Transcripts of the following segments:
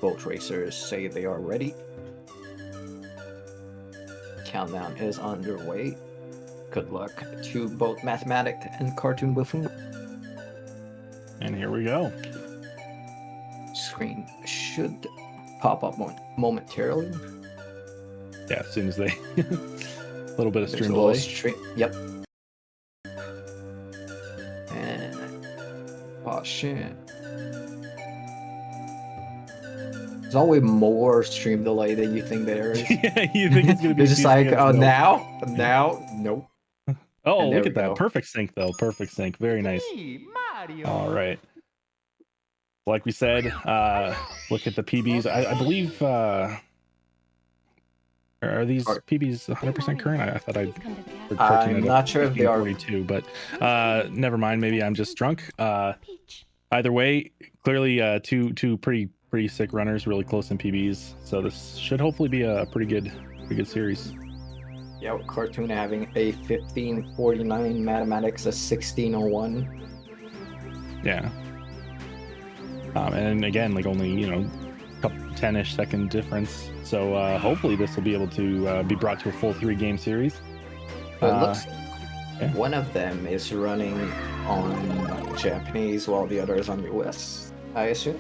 Both racers say they are ready. Countdown is underway. Good luck to both Mathematicz and CartoonBuffoon. And here we go. Screen should pop up momentarily. Yeah, as soon as they a little bit of stream delay. Yep. And oh shit. There's always more stream delay than you think there is. Yeah, you think it's gonna be just like, oh, now, nope. Oh, look at that. Perfect sync, though. Perfect sync. Very nice. All right. Like we said, look at the PBs. I believe, are these PBs 100% current? I thought I'm not sure if they are. 42, but never mind. Maybe I'm just drunk. Either way, clearly two pretty sick runners, really close in PBs. So this should hopefully be a pretty good series. Yeah, Cartoon having a 1549, Mathematicz a 1601. Yeah. And again, like only, couple 10-ish second difference. So hopefully this will be able to be brought to a full 3-game series. It looks like one of them is running on Japanese while the other is on US, I assume,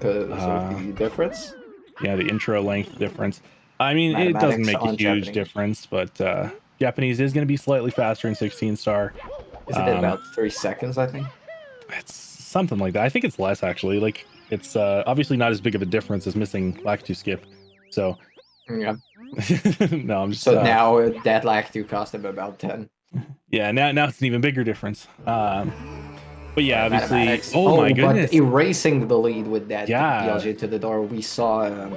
because of the difference. Yeah, the intro length difference. I mean, it doesn't make a huge difference, but Japanese is going to be slightly faster in 16-star. Isn't it about 3 seconds, I think? It's something like that. I think it's less, actually. Like, it's obviously not as big of a difference as missing Lactu skip. So, yeah. No, I'm just... So now that Lactu cost him about 10. Yeah, now it's an even bigger difference. But yeah, obviously... Mathematicz. Oh my goodness. But erasing the lead with that BLG to the door, we saw...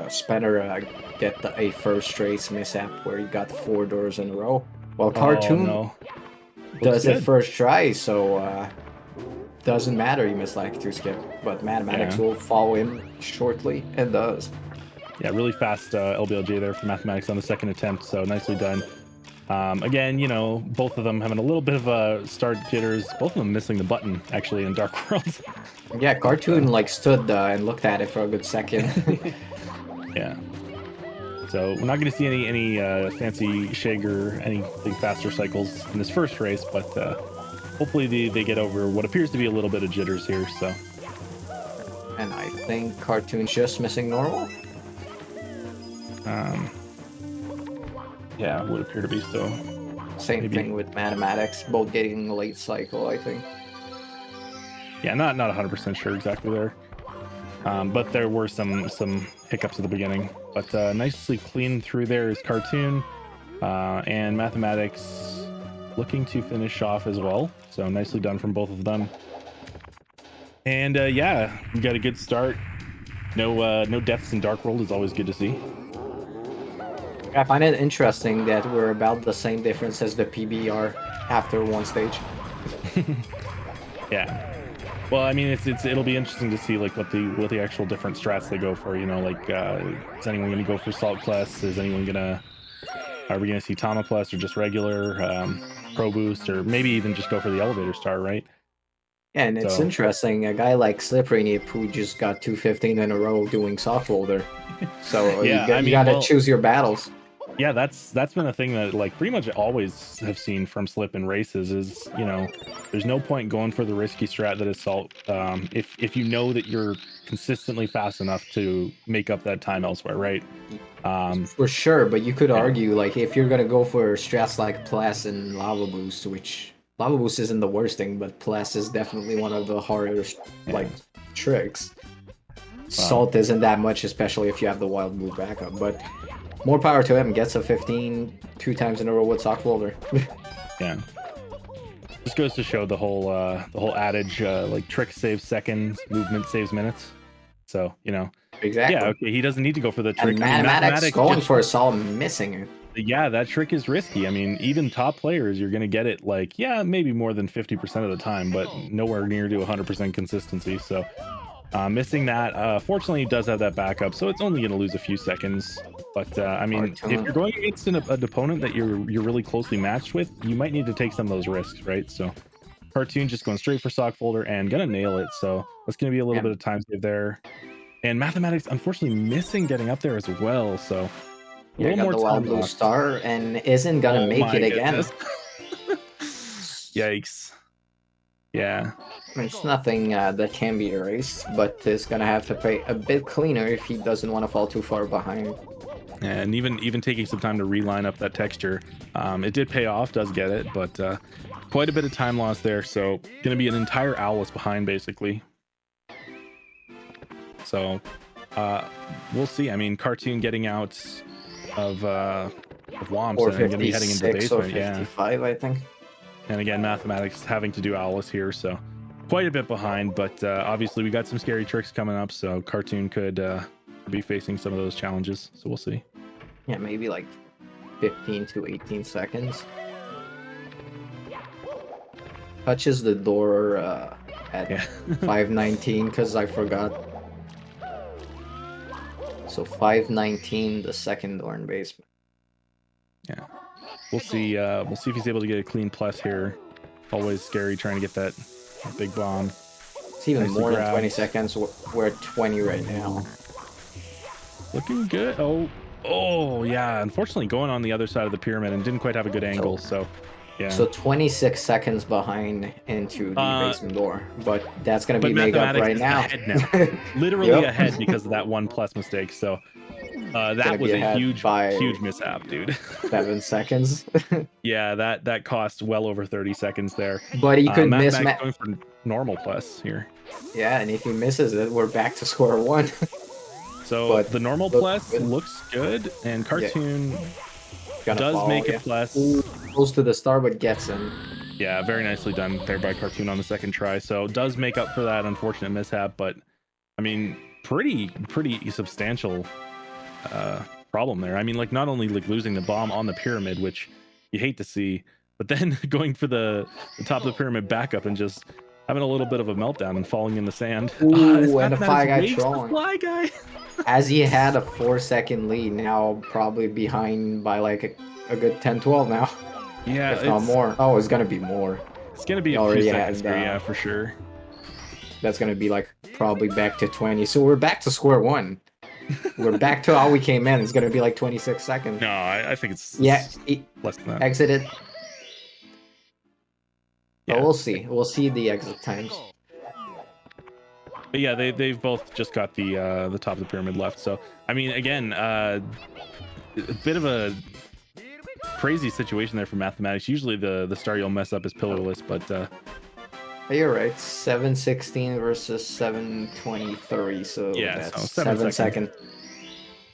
Spanner get a first race mishap where he got 4 doors in a row. Well, Cartoon does it first try, so doesn't matter he missed like 2 skip, but Mathematicz will follow him shortly and does. Yeah, really fast LBLJ there for Mathematicz on the second attempt, so nicely done. Again, both of them having a little bit of a start jitters, both of them missing the button actually in Dark World. Yeah, Cartoon stood and looked at it for a good second. Yeah. So we're not going to see any fancy Shager, any big faster cycles in this first race, but hopefully they get over what appears to be a little bit of jitters here. So. And I think Cartoon's just missing normal. Yeah, would appear to be so. Same thing with Mathematicz, both getting late cycle, I think. Yeah, not 100% sure exactly there. But there were some hiccups at the beginning. But nicely clean through there is Cartoon. And Mathematicz looking to finish off as well. So nicely done from both of them. And yeah, we got a good start. No deaths in Dark World is always good to see. I find it interesting that we're about the same difference as the PBR after one stage. Yeah. Well, I mean, it'll be interesting to see like what the actual different strats they go for. Like is anyone going to go for Salt Plus? Are we going to see Tama Plus or just regular Pro Boost, or maybe even just go for the Elevator Star, right? Yeah, and it's interesting. A guy like Slippery Nip who just got 215 in a row doing soft folder. So yeah, you got to choose your battles. Yeah, that's been a thing that like pretty much always have seen from Slip in races is, there's no point going for the risky strat that is Salt if you know that you're consistently fast enough to make up that time elsewhere, right? For sure, but you could argue like if you're gonna go for strats like Plus and Lava Boost, which Lava Boost isn't the worst thing, but Plus is definitely one of the hardest tricks. Salt isn't that much, especially if you have the Wild Move backup, but more power to him. Gets a 15 2 times in a row with soft folder. Yeah. This goes to show the whole adage, like trick saves seconds, movement saves minutes. So, Exactly. Yeah, okay, he doesn't need to go for the trick. And Mathematicz going for a Salt, missing it. Yeah, that trick is risky. I mean, even top players, you're going to get it like, maybe more than 50% of the time, but nowhere near to 100% consistency. So missing that, fortunately, he does have that backup, so it's only going to lose a few seconds. But I mean, if you're going against an opponent that you're really closely matched with, you might need to take some of those risks, right? So Cartoon just going straight for sock folder and gonna nail it. So that's gonna be a little bit of time save there. And Mathematicz unfortunately missing getting up there as well. So a little more the wild time blue lost. star and isn't gonna make it again. Yikes. Yeah. It's nothing that can be erased, but it's gonna have to play a bit cleaner if he doesn't want to fall too far behind. And even taking some time to reline up that texture, it did pay off, does get it, but quite a bit of time lost there. So gonna be an entire Owlus behind basically. So we'll see. I mean, Cartoon getting out of Womps Or and going to be heading into the 56 or basement. 55, I think. And again, Mathematicz having to do Owlus here, so quite a bit behind. But obviously, we got some scary tricks coming up, so Cartoon could be facing some of those challenges. So we'll see. Yeah, maybe like 15 to 18 seconds. Touches the door at 5:19 because I forgot. So 5:19, the second door in basement. Yeah, we'll see. We'll see if he's able to get a clean plus here. Always scary trying to get that big bomb. It's even more than 20 seconds. We're at 20 right now. Looking good. Oh yeah. Unfortunately, going on the other side of the pyramid and didn't quite have a good angle. So yeah. So 26 seconds behind into the basement door, but that's gonna be made up right now. Literally ahead because of that 1+ mistake. So that was a huge mishap, dude. 7 seconds. Yeah, that cost well over 30 seconds there. But he could miss. Going for normal plus here. Yeah, and if he misses it, we're back to square one. So but the normal plus looks good, and Cartoon does make a plus. Goes to the star, but gets him. Yeah, very nicely done there by Cartoon on the second try. So does make up for that unfortunate mishap, but I mean, pretty substantial problem there. I mean, like not only like losing the bomb on the pyramid, which you hate to see, but then going for the top of the pyramid back up and just having a little bit of a meltdown and falling in the sand. Ooh, and the Fly Guy trolling. Fly Guy. As he had a 4-second lead, now probably behind by like a good 10-12 now. Yeah, if not more. Oh, it's gonna be more. It's gonna be a few seconds here, yeah, for sure. That's gonna be like probably back to 20. So we're back to square one. We're back to how we came in. It's gonna be like 26 seconds. No, I think it's less than that. Exited. Yeah. Oh, we'll see. We'll see the exit times. But yeah, they've both just got the top of the pyramid left. So I mean, again, a bit of a crazy situation there for Mathematicz. Usually the star you'll mess up is pillarless, but you're right. 7:16 versus 7:23. So yeah, that's so 7 seconds.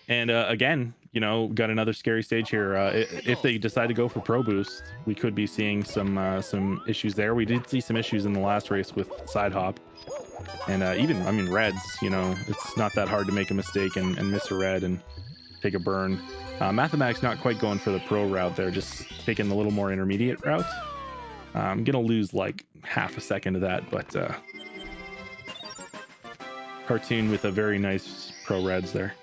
And again, you know, got another scary stage here. If they decide to go for Pro Boost, we could be seeing some issues there. We did see some issues in the last race with side hop. And even, I mean, reds, you know, it's not that hard to make a mistake and miss a red and take a burn. Mathematicz not quite going for the pro route there, just taking the little more intermediate route. I'm going to lose like half a second of that, but Cartoon with a very nice pro reds there.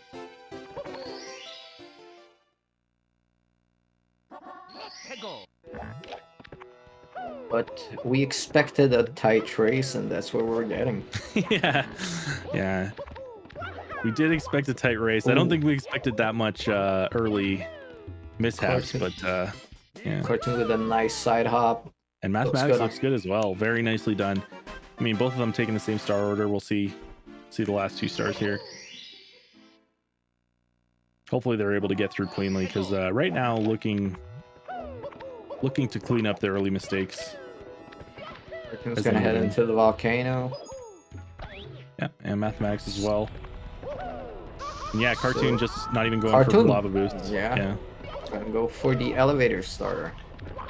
But we expected a tight race, and that's what we're getting. Yeah. We did expect a tight race. Ooh. I don't think we expected that much early mishaps, but yeah. Cartoon with a nice side hop. And Mathematicz looks good as well. Very nicely done. I mean, both of them taking the same star order. We'll see the last 2 stars here. Hopefully they're able to get through cleanly, because right now looking to clean up the early mistakes. Cartoon's gonna head into the volcano. Yeah, and Mathematicz as well. And yeah, Cartoon just not even going for lava boosts. Yeah. Gonna go for the elevator starter.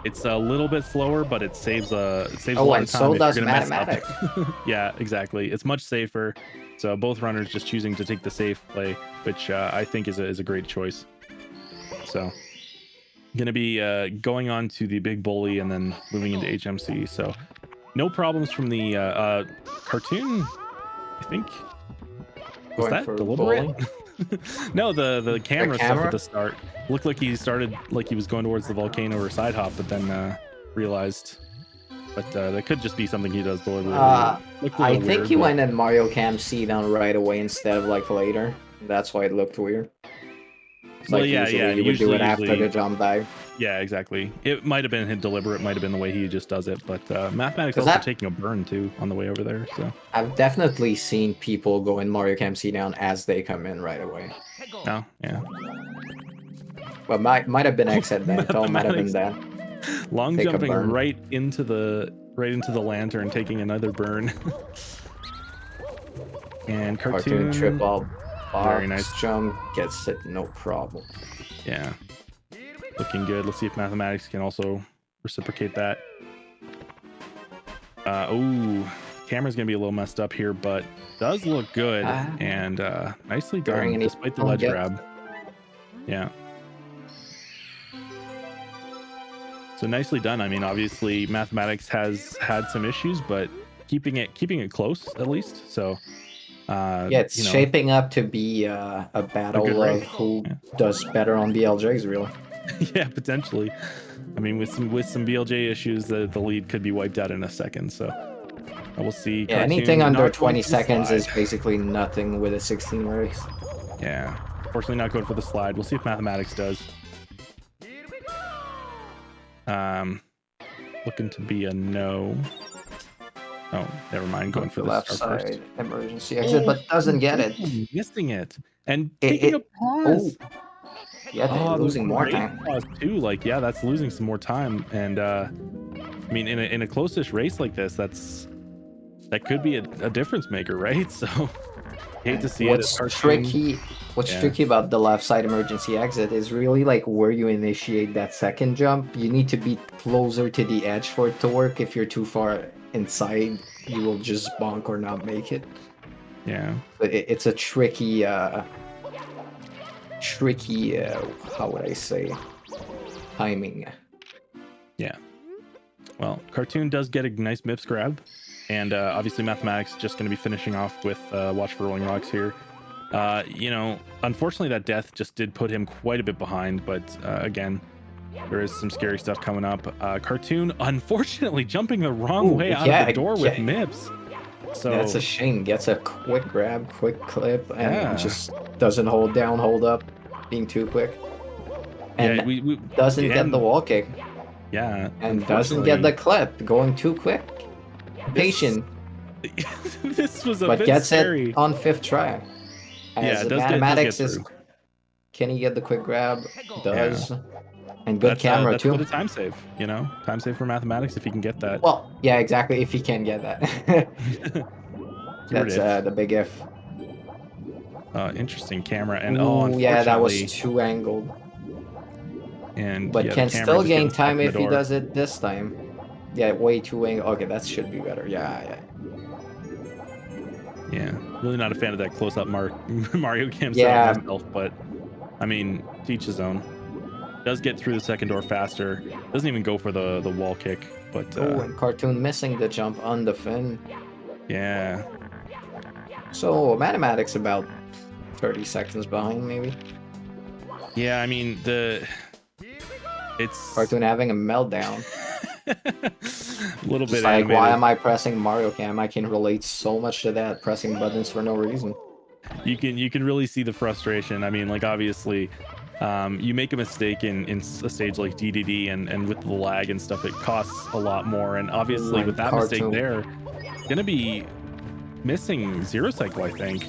It's a little bit slower, but it saves a lot of time. So does Mathematicz. Yeah, exactly. It's much safer. So both runners just choosing to take the safe play, which I think is a great choice. So gonna be going on to the big bully and then moving into HMC. So no problems from the Cartoon. I think was that deliberate? No, the camera stuff at the start looked like he started like he was going towards the volcano or side hop, but then realized but that could just be something he does deliberately. Looked a I little think weird, he but- went in Mario Cam C down right away instead of like later. That's why it looked weird. It's Well, like yeah, usually yeah, you would do it after usually- the jump dive. Yeah, exactly. It might have been deliberate. Might have been the way he just does it. But Mathematicz Does also that- taking a burn too on the way over there. So I've definitely seen people go in Mario Cam C down as they come in right away. no, yeah. But might have been accidental, might have been that. Long Take a jumping burn. right into the lantern, taking another burn. And Cartoon triple Very box nice. jump gets it no problem. Yeah, looking good. Let's see if Mathematicz can also reciprocate that. Oh, camera's gonna be a little messed up here, but does look good and nicely During done any- despite the don't ledge get- grab. Yeah. So nicely done. I mean, obviously Mathematicz has had some issues, but keeping it close at least. So Yeah, it's you know, shaping up to be a battle good of race. who Yeah. does better on BLJs, really. yeah, potentially. I mean, with some BLJ issues, the lead could be wiped out in a second. So we'll see. Yeah, Cartoon anything not under going 20 for the seconds slide. is basically nothing with a 16 race. Yeah, fortunately not going for the slide. We'll see if Mathematicz does. Looking to be a no. Oh, never mind. Going for the left star side first. emergency exit, but doesn't get it. Missing it and It- taking it- a pause. Yeah, they're Oh, losing more great time. pause too. Like, yeah, that's losing some more time. And I mean, in a close-ish race like this, that could be a difference maker, right? So hate to see What's it. Cartoon- What's Yeah. tricky about the left side emergency exit is really like where you initiate that second jump. You need to be closer to the edge for it to work. If you're too far inside, you will just bonk or not make it. Yeah. But it's a tricky, how would I say, timing. Well, Cartoon does get a nice MIPS grab, and obviously Mathematicz just going to be finishing off with Watch for Rolling Rocks here. You know, unfortunately that death just did put him quite a bit behind, but again, there is some scary stuff coming up. Cartoon, unfortunately, jumping the wrong Ooh, way out yeah, of the door with yeah. MIPS. So That's a shame. Gets a quick grab, quick clip, and Yeah. just doesn't hold down, hold up, being too quick. And yeah, we doesn't get and- the wall kick, yeah, and doesn't get the clip, going too quick. Patient, this was a but bit gets scary. it on 5th try. Yeah, As it does get Mathematicz is, through. can he get the quick grab? Does. And good That's, camera that's too. a time save, you know, time save for Mathematicz if he can get that. Well, yeah, exactly. If he can get that, that's the big if. Interesting camera, and Ooh, yeah, that was unfortunately- too angled. and But yeah, the can camera still just gain getting stuck time in the if he door. does it this time. Yeah, way too angled. Okay, that should be better. Yeah. Yeah, really not a fan of that close-up Mario Cam Yeah. setup myself, but I mean, to each his own. Does get through the second door faster. Doesn't even go for the wall kick, but Oh, and Cartoon missing the jump on the fin. yeah, So Mathematicz about 30 seconds behind, maybe. yeah. I mean, it's Cartoon having a meltdown. a little Just bit like, animated. why am I pressing Mario Cam? I can relate so much to that, pressing buttons for no reason. You can really see the frustration. I mean, like, obviously, you make a mistake in a stage like DDD, and with the lag and stuff, it costs a lot more. And obviously, Like with that mistake Cartoon. there, gonna be missing zero cycle, I think.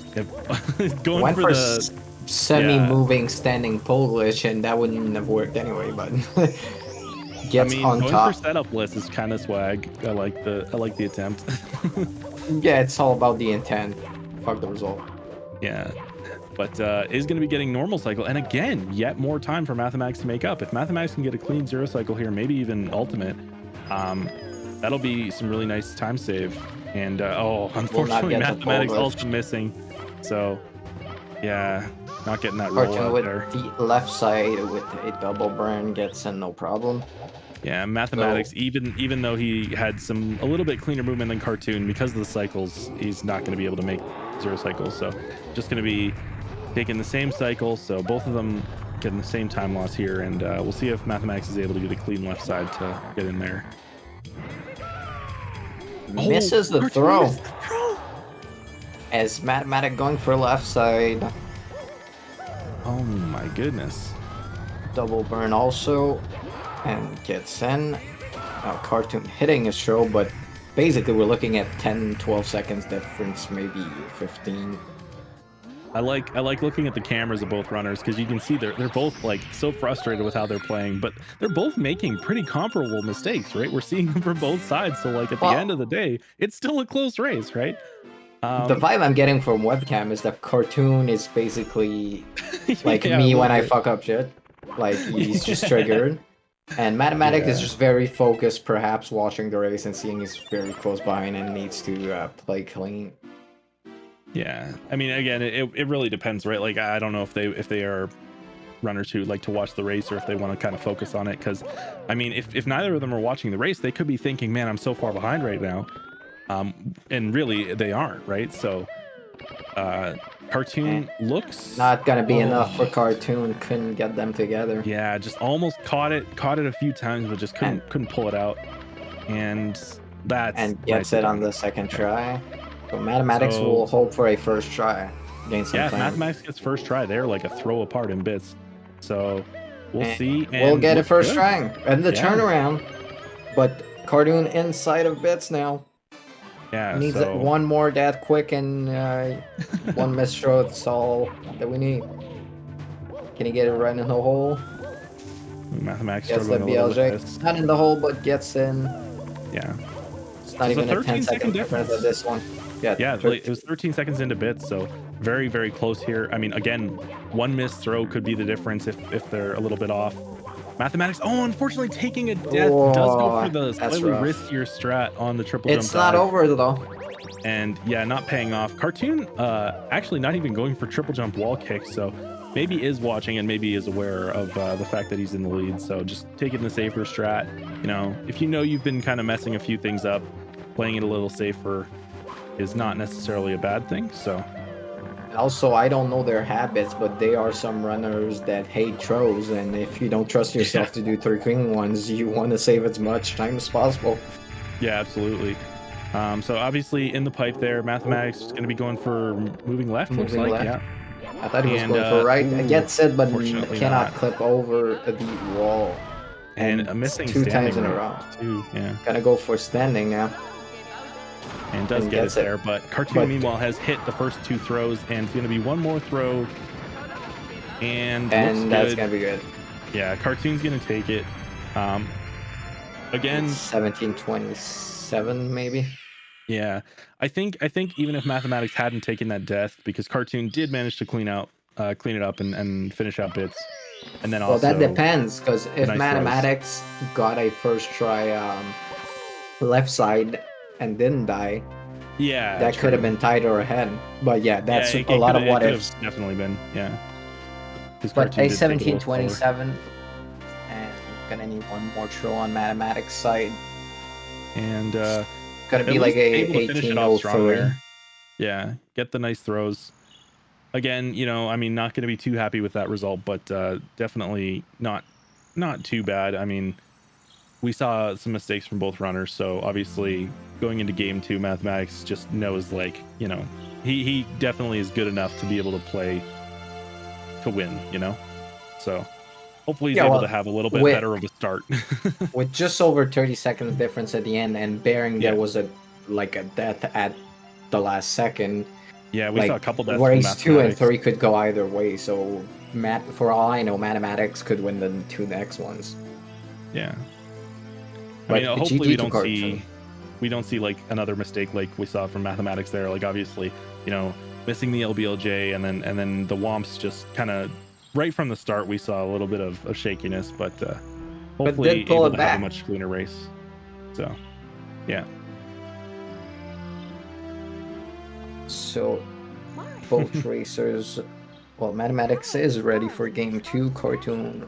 Going Went for for the semi-moving standing pole glitch, and that wouldn't have worked anyway. But gets on going top. for setup list is kind of swag. I like the attempt. Yeah, it's all about the intent. Fuck the result. Yeah. But is going to be getting normal cycle, and again, yet more time for Mathematicz to make up. If Mathematicz can get a clean zero cycle here, maybe even ultimate, that'll be some really nice time save. And unfortunately, get the pole Mathematicz glitch. also missing. So yeah, not getting that roll Cartoon out with there. the left side with a double burn gets in no problem. Yeah, Mathematicz, even though he had a little bit cleaner movement than Cartoon, because of the cycles, he's not going to be able to make zero cycles. So just going to be taking the same cycle. So both of them getting the same time loss here, and we'll see if Mathematicz is able to get a clean left side to get in there. Misses the Cartoon throw. missed the throw. As Mathematicz going for left side. Oh my goodness. Double burn also. And gets in. Cartoon hitting his throw, but basically we're looking at 10, 12 seconds difference, maybe 15. I like looking at the cameras of both runners because you can see they're both like so frustrated with how they're playing, but they're both making pretty comparable mistakes, right? We're seeing them from both sides. So like at the end of the day, it's still a close race, right? The vibe I'm getting from webcam is that Cartoon is basically like yeah, me when I fuck up shit. Like he's just triggered. And Mathematicz is just very focused, perhaps watching the race and seeing he's very close behind and needs to play clean. Yeah, I mean, again, it really depends, right? Like, I don't know if they are runners who like to watch the race or if they want to kind of focus on it. Because, I mean, if neither of them are watching the race, they could be thinking, "Man, I'm so far behind right now," and really they aren't, right? So, Cartoon looks not gonna be enough for Cartoon. Couldn't get them together. Yeah, just almost caught it a few times, but just couldn't pull it out, and gets it on the second try. So Mathematicz will hope for a first try. Gain some time. Mathematicz gets first try. They're like a throw apart in bits. So we'll see. We'll get a first try and the turnaround. But Cartoon inside of bits now. Yeah, needs one more that quick and one missed throw. That's all that we need. Can he get it right in the hole? Mathematicz gets the BLJ. Not in the hole, but gets in. Yeah. It's not even a 10-second difference at this one. Yeah, it was 13 seconds into bits, so very, very close here. I mean, again, one missed throw could be the difference if they're a little bit off. Mathematicz, unfortunately taking a death, does go for the slightly riskier strat on the triple jump. It's not over though. And yeah, not paying off. Cartoon actually not even going for triple jump wall kick, so maybe is watching and maybe is aware of the fact that he's in the lead. So just taking the safer strat. You know, if you know you've been kind of messing a few things up, playing it a little safer is not necessarily a bad thing. So also, I don't know their habits, but they are some runners that hate throws, and if you don't trust yourself to do 3 clean ones, you want to save as much time as possible. Yeah, absolutely. So obviously in the pipe there, Mathematicz is going to be going for moving left. Looks like, yeah. I thought he was going for right. I get it, but cannot clip over the wall. And a missing 2 times in a row. Yeah. Gotta go for standing now. And does get it there, but Cartoon meanwhile has hit the first 2 throws, and it's going to be one more throw. And that's going to be good. Yeah, Cartoon's going to take it. Again, 1727 maybe. Yeah, I think even if Mathematicz hadn't taken that death, because Cartoon did manage to clean it up and finish out bits, and then also. Well, that depends, because if Mathematicz got a first try left side and didn't die, yeah, that could have been tied or ahead. But yeah, that's a lot of what ifs. Definitely been, yeah. But a 1727, and gonna need one more throw on Mathematicz side. And gonna be like a 1803. Yeah, get the nice throws. Again, you know, I mean, not going to be too happy with that result, but definitely not too bad. I mean, we saw some mistakes from both runners, so obviously going into game 2, Mathematicz just knows, like, you know, he definitely is good enough to be able to play to win, you know. So hopefully he's able to have a little bit better of a start. With just over 30 seconds difference at the end, and bearing there was a death at the last second. Yeah, we saw a couple deaths. Race 2 and 3 could go either way. So for all I know, Mathematicz could win the 2 next ones. Yeah. I mean, hopefully we don't see like another mistake like we saw from Mathematicz there. Like, obviously, you know, missing the LBLJ and then the Womps just kind of right from the start we saw a little bit of shakiness, but hopefully able to have a much cleaner race. So, yeah. So both racers, well, Mathematicz is ready for game 2. Cartoon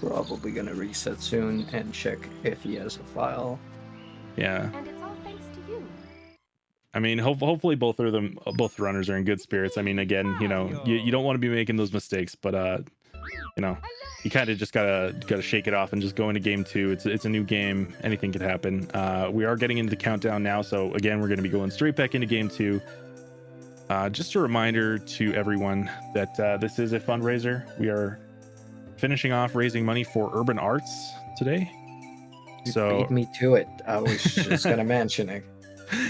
probably gonna reset soon and check if he has a file. Yeah. And it's all thanks to you. I mean, hopefully both runners are in good spirits. I mean, again, you know, you don't want to be making those mistakes, but you know, you kind of just gotta shake it off and just go into game 2. It's a new game. Anything could happen. We are getting into the countdown now, so again, we're going to be going straight back into game 2. Just a reminder to everyone that this is a fundraiser. We are finishing off raising money for Urban Arts today. So beat me to it. I was just gonna mention it.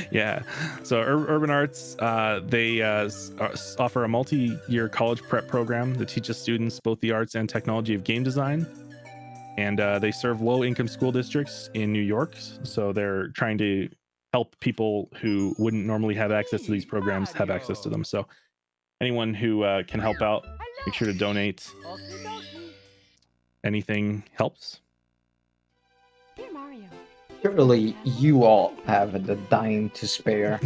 Yeah, so Urban Arts, they offer a multi-year college prep program that teaches students both the arts and technology of game design, and they serve low-income school districts in New York. So they're trying to help people who wouldn't normally have access to these programs have access to them. So anyone who can help out, make sure to donate. Anything helps. Surely you all have the dime to spare.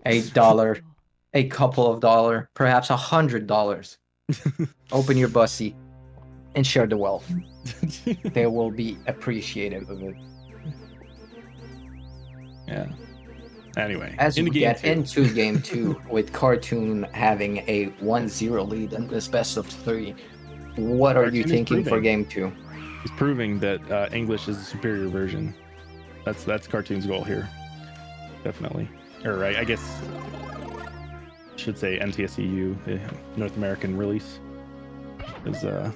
$8, a couple of dollars, perhaps $100. Open your bussy and share the wealth. They will be appreciative of it. Yeah. Anyway, as we get into game 2, with Cartoon having a 1-0 lead in this best of 3, what are you thinking for game 2? He's proving that English is a superior version. That's Cartoon's goal here, definitely. Or I guess I should say NTSEU, the North American release, is the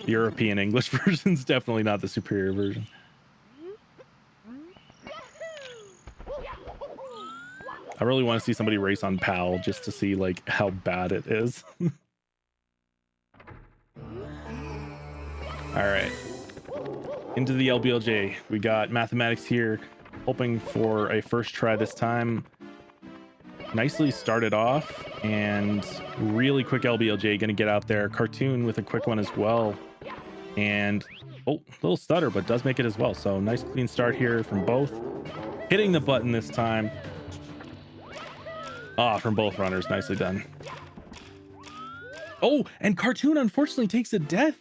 European English version's definitely not the superior version. I really want to see somebody race on PAL just to see like how bad it is. All right. Into the LBLJ. We got Mathematicz here, hoping for a first try this time. Nicely started off, and really quick LBLJ gonna get out there. Cartoon with a quick one as well. And oh, little stutter, but does make it as well. So nice clean start here from both. Hitting the button this time. From both runners. Nicely done. Oh, and Cartoon unfortunately takes a death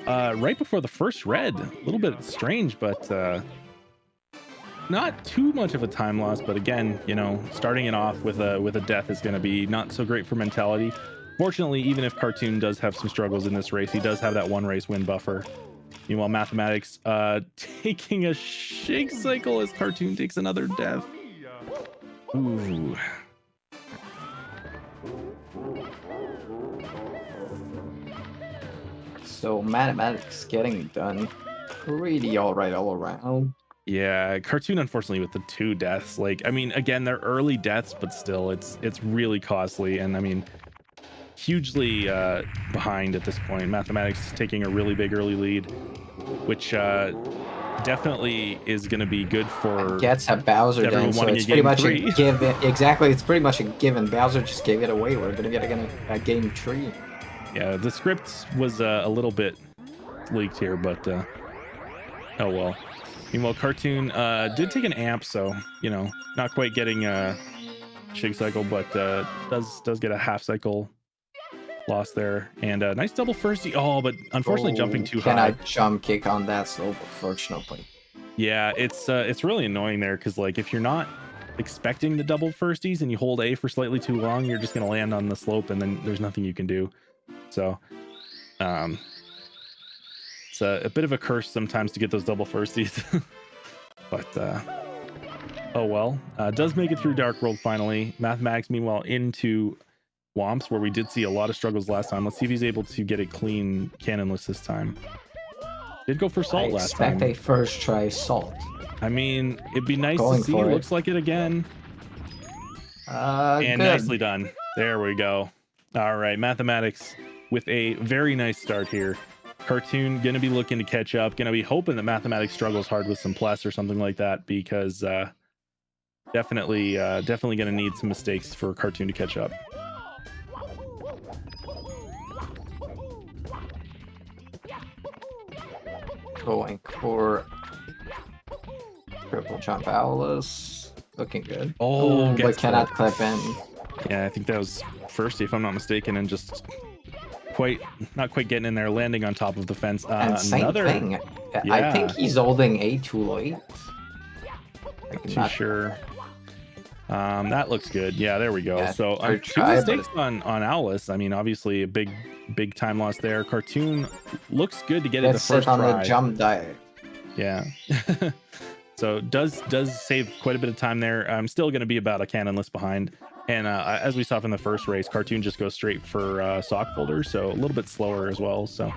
right before the first red. A little bit strange, but not too much of a time loss. But again, you know, starting it off with a death is going to be not so great for mentality. Fortunately, even if Cartoon does have some struggles in this race, he does have that one race win buffer. Meanwhile, Mathematicz taking a shake cycle as Cartoon takes another death. Ooh. So Mathematicz getting done pretty alright all around. Yeah, Cartoon unfortunately with the 2 deaths. Like, I mean, again, they're early deaths, but still it's really costly, and I mean hugely behind at this point. Mathematicz taking a really big early lead, which definitely is going to be good for gets a Bowser down, so it's pretty much a given. Exactly, it's pretty much a given. Bowser just gave it away. We're gonna get a game 3. Yeah, the script was a little bit leaked here, but oh well. Meanwhile, Cartoon did take an amp, so you know, not quite getting a shake cycle, but does get a half cycle loss there, and a nice double firsty. Oh, but unfortunately jumping too high. Cannot jump kick on that slope, unfortunately. Yeah, it's really annoying there, because like if you're not expecting the double firsties and you hold A for slightly too long, you're just gonna land on the slope, and then there's nothing you can do. So it's a bit of a curse sometimes to get those double firsties. But oh well. Does make it through Dark World finally. Mathematicz meanwhile into Womps, where we did see a lot of struggles last time. Let's see if he's able to get a clean cannonless this time. Did go for Salt last time. Expect a first try Salt. I mean, it'd be nice to see. Looks like it again. And good. Nicely done. There we go. All right, Mathematicz with a very nice start here. Cartoon gonna be looking to catch up. Gonna be hoping that Mathematicz struggles hard with some plus or something like that, because definitely gonna need some mistakes for Cartoon to catch up. Going for triple jump Alice. Looking good. Oh, but cannot clip in. Yeah, I think that was firsty, if I'm not mistaken, and just not quite getting in there, landing on top of the fence. And same thing. Yeah. I think he's holding A too late. Not too sure. That looks good. Yeah, there we go. Yeah, So third two try, but mistakes on Owlus. I mean, obviously a big time loss there. Cartoon looks good to get it the let's sit first on the try. jump dive. Yeah. So does save quite a bit of time there. I'm still going to be about a cannonless behind. And as we saw from the first race, Cartoon just goes straight for sock folder, so a little bit slower as well. So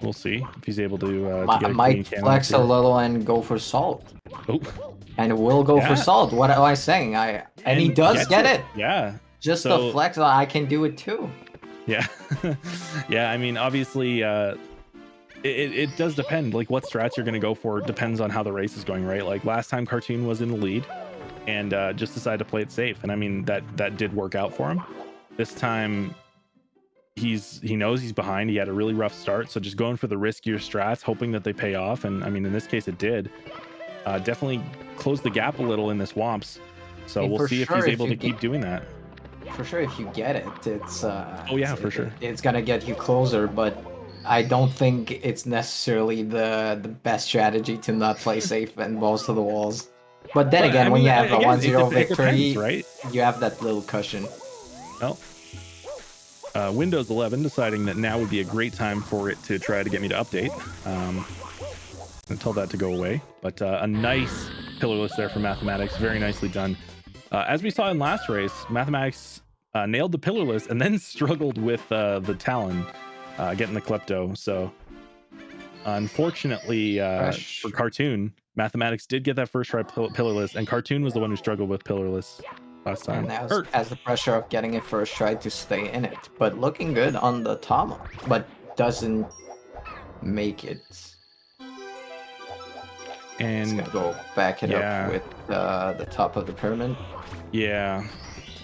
we'll see if he's able to get a clean Might cannonless flex a here. little and go for salt. Oh, And we'll go for Yeah. salt. What am I saying? And he does gets get it. Yeah. Just So- the flex. I can do it too. Yeah. Yeah, I mean, obviously, it does depend. Like, what strats you're going to go for depends on how the race is going, right? Like, last time Cartoon was in the lead and just decided to play it safe. And I mean, that did work out for him. This time, he knows he's behind. He had a really rough start. So just going for the riskier strats, hoping that they pay off. And I mean, in this case, it did. Definitely close the gap a little in this Womps. So mean, we'll for see if sure, he's if able you to keep doing that. For sure, if you get it, it's Oh yeah, for sure. It's gonna get you closer, but I don't think it's necessarily the best strategy to not play safe and balls to the walls. But then But, again, I when mean, you have a again, 1-0 it victory, depends, right? you have that little cushion. Well, Windows 11 deciding that now would be a great time for it to try to get me to update. And tell that to go away. But a nice pillarless there for Mathematicz. Very nicely done. As we saw in last race, Mathematicz nailed the pillarless and then struggled with the Talon getting the Klepto. So unfortunately for Cartoon, Mathematicz did get that first try pillarless, and Cartoon was the one who struggled with pillarless last time. And has the pressure of getting it first try to stay in it. But looking good on the Tama, but doesn't make it. It's And gonna go back it up with the top of the pyramid. yeah,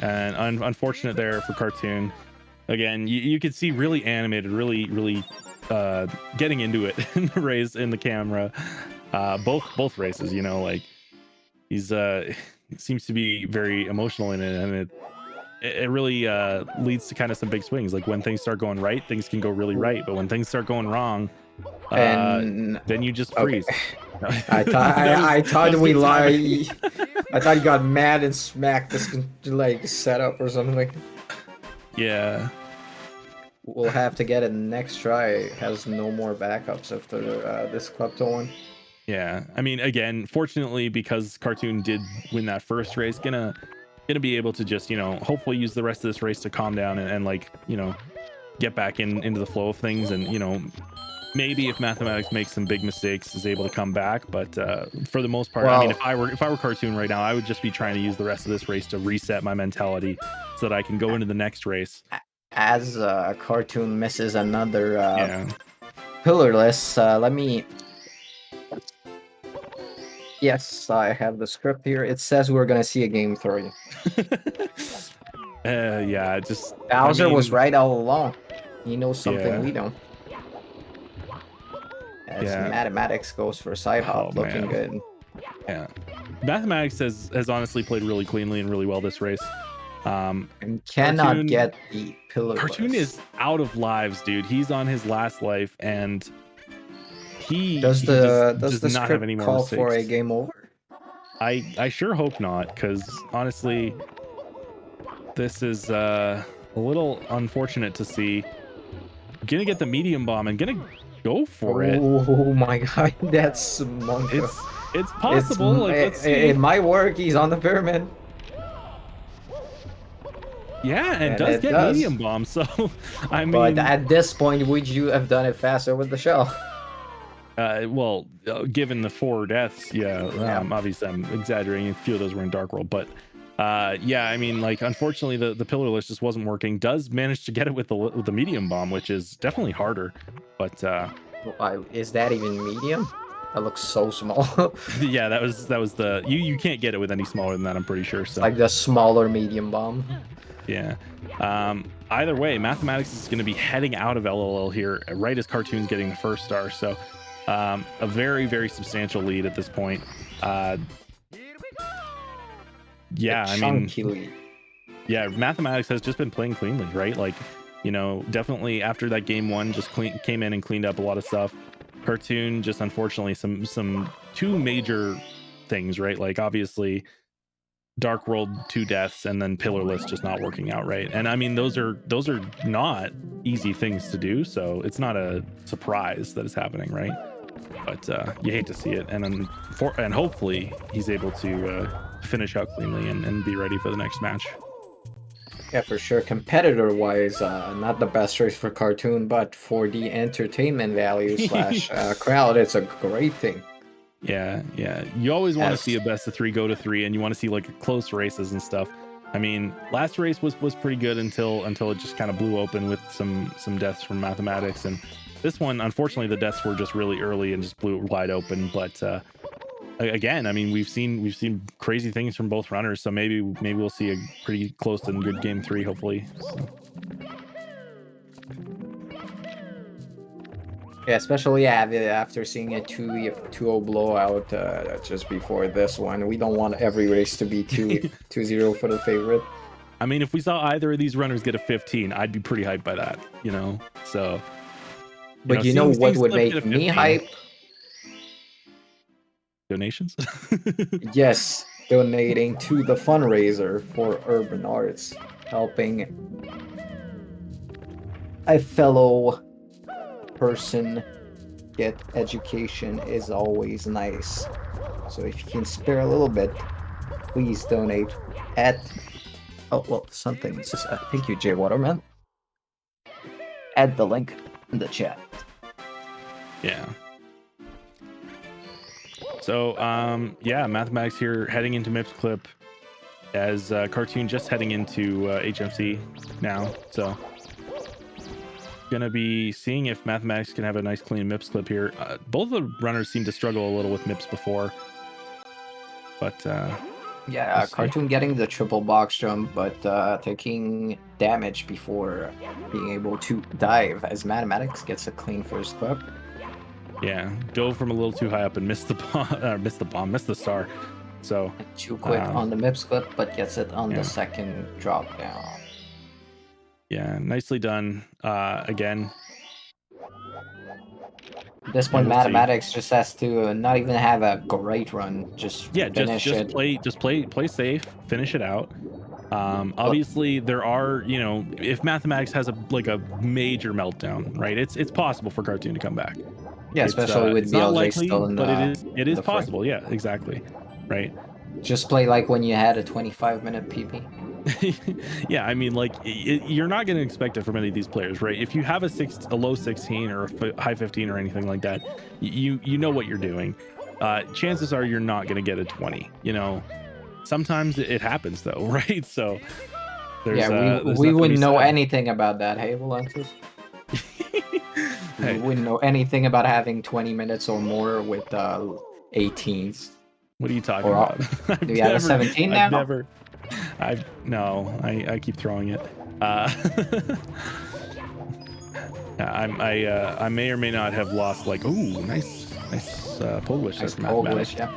and unfortunate there for Cartoon. Again, you could see really animated, really getting into it in the race, in the camera. Both races, you know, like he's seems to be very emotional in it, and it really leads to kind of some big swings. Like when things start going right, things can go really right, but when things start going wrong, And then you just freeze. I thought we lied. I thought you got mad and smacked this like setup or something. Yeah. We'll have to get it next try. It has no more backups after this Klepto one. Yeah, I mean, again, fortunately, because Cartoon did win that first race, gonna be able to just, you know, hopefully use the rest of this race to calm down and like, you know, get back into the flow of things, and you know, maybe if Mathematicz makes some big mistakes, is able to come back. But for the most part, well, I mean, if I were Cartoon right now, I would just be trying to use the rest of this race to reset my mentality so that I can go into the next race. As Cartoon misses another Yeah. pillarless, let me. Yes, I have the script here. It says we're gonna see a game 3. Yeah, just Bowser was right all along. He knows something Yeah. we don't. As Yeah. Mathematicz goes for side hop, looking man. good. Yeah, Mathematicz has honestly played really cleanly and really well this race. And cannot Cartoon- get the pillarless. Cartoon is out of lives, dude. He's on his last life, and Does the does not have any script more call for a mistakes. game over? I sure hope not, because honestly, this is a little unfortunate to see. Gonna get the medium bomb and gonna go for it. Oh my god, that's Monka. It's possible. Like, let's see. It might work. He's on the pyramid. Yeah, and And does it get does. medium bomb. So I mean, But at this point, would you have done it faster with the shell? well, given the 4 deaths, yeah. Obviously, I'm exaggerating. A few of those were in Dark World, but yeah, I mean, like, unfortunately, the pillarless just wasn't working. Does manage to get it with the medium bomb, which is definitely harder. But Is that even medium? That looks so small. yeah, that was the you can't get it with any smaller than that. I'm pretty sure. So Like the smaller medium bomb. yeah. Either way, Mathematicz is going to be heading out of LLL here right as Cartoon's getting the first star. So a very, very substantial lead at this point. Yeah, I mean, yeah, Mathematicz has just been playing cleanly, right? Like, you know, definitely after that game 1, just came in and cleaned up a lot of stuff. Cartoon just unfortunately some 2 major things, right? Like obviously Dark World 2 deaths and then Pillarless just not working out, right? And I mean those are not easy things to do, so it's not a surprise that it's happening, right? But you hate to see it, and then hopefully he's able to finish out cleanly and be ready for the next match. Yeah, for sure. Competitor-wise, not the best race for Cartoon, but for the entertainment value slash crowd, it's a great thing. Yeah. You always want to As see a best of 3 go to 3, and you want to see like close races and stuff. I mean, last race was pretty good until it just kind of blew open with some deaths from Mathematicz, and this one, unfortunately, the deaths were just really early and just blew it wide open. But again, I mean, we've seen crazy things from both runners, so maybe we'll see a pretty close and good game 3, hopefully. So. yeah, especially after seeing a 2-0 blowout just before this one. We don't want every race to be 2-0 for the favorite. I mean, if we saw either of these runners get a 15, I'd be pretty hyped by that, you know? So, but you know what would make me hype? Donations? Yes, donating to the fundraiser for Urban Arts, helping a fellow person get education is always nice. So if you can spare a little bit, please donate at... Oh, well, something just... thank you, Jay Waterman. Add the link in the chat. Yeah. So, yeah, Mathematicz here heading into MIPS clip as Cartoon just heading into HMC now. So, gonna be seeing if Mathematicz can have a nice clean MIPS clip here. Both the runners seem to struggle a little with MIPS before, but yeah, Cartoon getting the triple box jump, but taking damage before being able to dive as Mathematicz gets a clean first clip. Yeah, dove from a little too high up and missed the star. So too quick on the MIPS clip, but gets it on the second drop down. Yeah, nicely done. Again. At this point, Mathematicz just has to not even have a great run, just finish it. Play safe, finish it out. Obviously there are, you know, if Mathematicz has a major meltdown, right? It's possible for Cartoon to come back. Yeah, especially with BLJ still in the... But it is possible. Yeah, exactly. Right. Just play like when you had a 25-minute PP. Yeah, I mean, like, you're not going to expect it from any of these players, right? If you have a low 16 or a high 15 or anything like that, you know what you're doing. Chances are you're not going to get a 20. You know, sometimes it happens though, right? So there's we wouldn't know anything about that. Hey, Valentis. Hey. We wouldn't know anything about having 20 minutes or more with 18s. What are you talking about? Do you have a 17 now? I keep throwing it. I may or may not have lost like, ooh, nice pole wish. Nice pole wish, yeah.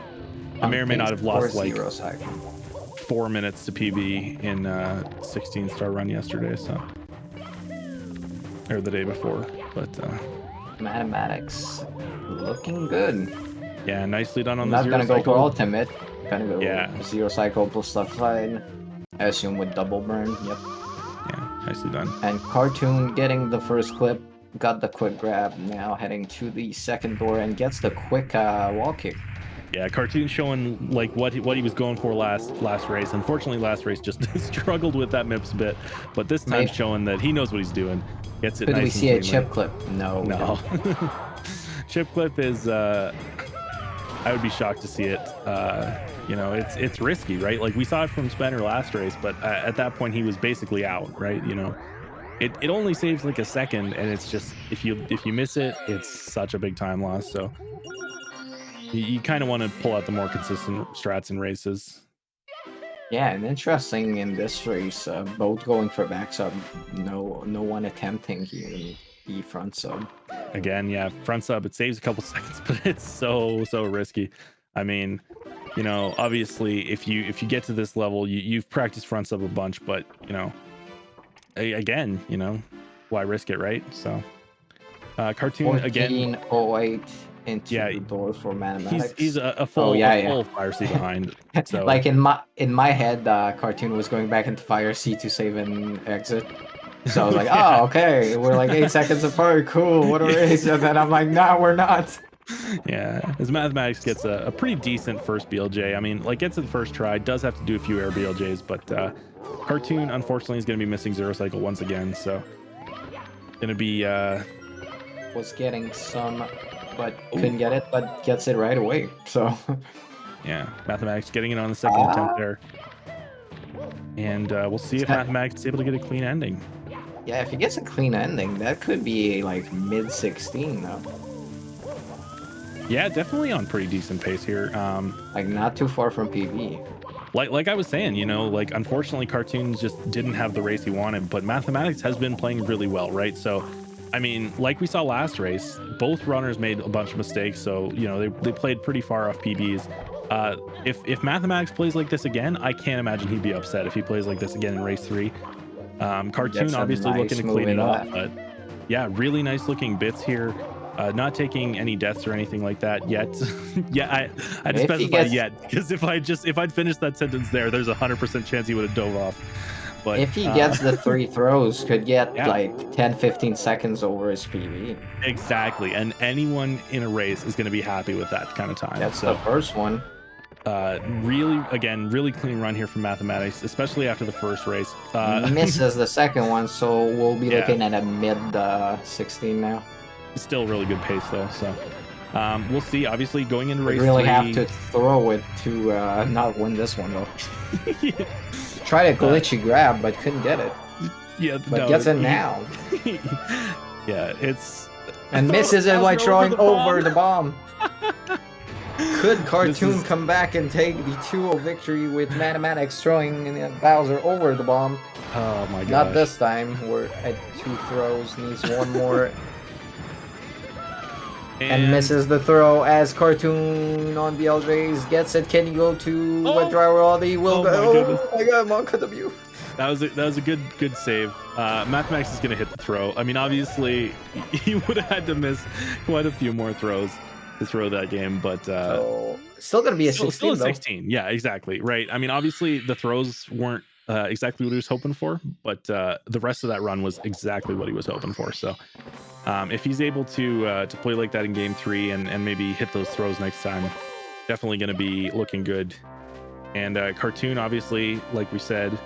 I may or may not have lost like 0 4 minutes to PB in 16-star run yesterday, so, or the day before, but Mathematicz looking good. Yeah, nicely done on the 0 cycle. Not gonna go for ultimate. Gonna go 0 cycle plus left side. I assume with double burn. Yep. Yeah, nicely done. And Cartoon getting the first clip, got the quick grab. Now heading to the second door and gets the quick wall kick. Yeah, Cartoon showing like what he was going for last race. Unfortunately, last race just struggled with that MIPS a bit, but this time showing that he knows what he's doing. Gets it. Could we see a chip clip? No. Chip clip is. I would be shocked to see it. You know, it's risky, right? Like we saw it from Spencer last race, but at that point he was basically out, right? You know, it only saves like a second, and it's just if you miss it, it's such a big time loss. So you kind of want to pull out the more consistent strats in races. Yeah, and interesting in this race, both going for back sub, no one attempting here the front sub. Again, yeah, front sub, it saves a couple seconds, but it's so risky. I mean, you know, obviously if you get to this level, you've practiced front sub a bunch, but you know, again, you know, why risk it, right? So Cartoon 14, again. 08 into Yeah, the door for Mathematicz. he's a Oh full yeah, a yeah. full fire C behind. So Like in my head, Cartoon was going back into Fire C to save and exit. So I was like, yeah, oh, okay, we're like 8 seconds apart, cool, what a race. And then I'm like, nah, we're not. yeah. His Mathematicz gets a pretty decent first BLJ. I mean, like gets it the first try. Does have to do a few air BLJs, but Cartoon unfortunately is going to be missing Zero Cycle once again. So going to be Was getting some, but couldn't get it, but gets it right away. So yeah, Mathematicz getting it on the second attempt there. And we'll see if Mathematicz is able to get a clean ending. yeah, if he gets a clean ending, that could be like mid 16 though. Yeah, definitely on pretty decent pace here. Like not too far from PB. Like I was saying, you know, like unfortunately Cartoons just didn't have the race he wanted, but Mathematicz has been playing really well, right? So I mean, like we saw last race, both runners made a bunch of mistakes, so you know they played pretty far off PBs. If Mathematicz plays like this again, I can't imagine he'd be upset if he plays like this again in race 3. Cartoon obviously nice looking to clean it up, but yeah, really nice looking bits here. Not taking any deaths or anything like that yet. Yeah, I just specify yet, because if I'd finished that sentence there's 100% chance he would have dove off. But if he gets the 3 throws, could get like 10-15 seconds over his PB. Exactly, and anyone in a race is going to be happy with that kind of time. That's the first one. Really clean run here from Mathematicz, especially after the first race. Misses the second one, so we'll be looking at a mid 16 now. Still really good pace though, so we'll see. Obviously going into race 3, really have to throw it to not win this one though. Yeah. Try a glitchy grab, but couldn't get it. Yeah, but gets it now. Yeah, it's and misses it by throwing over the bomb. Could Cartoon come back and take the 2-0 victory with Mathematicz throwing Bowser over the bomb? Oh my god! Not this time. We're at 2 throws. Needs one more. And misses the throw as Cartoon on BLJs gets it. Can you go to what driver Aldi will go? Oh my god, Monka W. That was a good save. Mathematicz is gonna hit the throw. I mean, obviously he would have had to miss quite a few more throws to throw that game, but so, still gonna be a 16. Still a 16. Yeah, exactly. Right. I mean, obviously the throws weren't exactly what he was hoping for, but the rest of that run was exactly what he was hoping for. So if he's able to play like that in game 3 and maybe hit those throws next time, definitely going to be looking good. And Cartoon, obviously, like we said,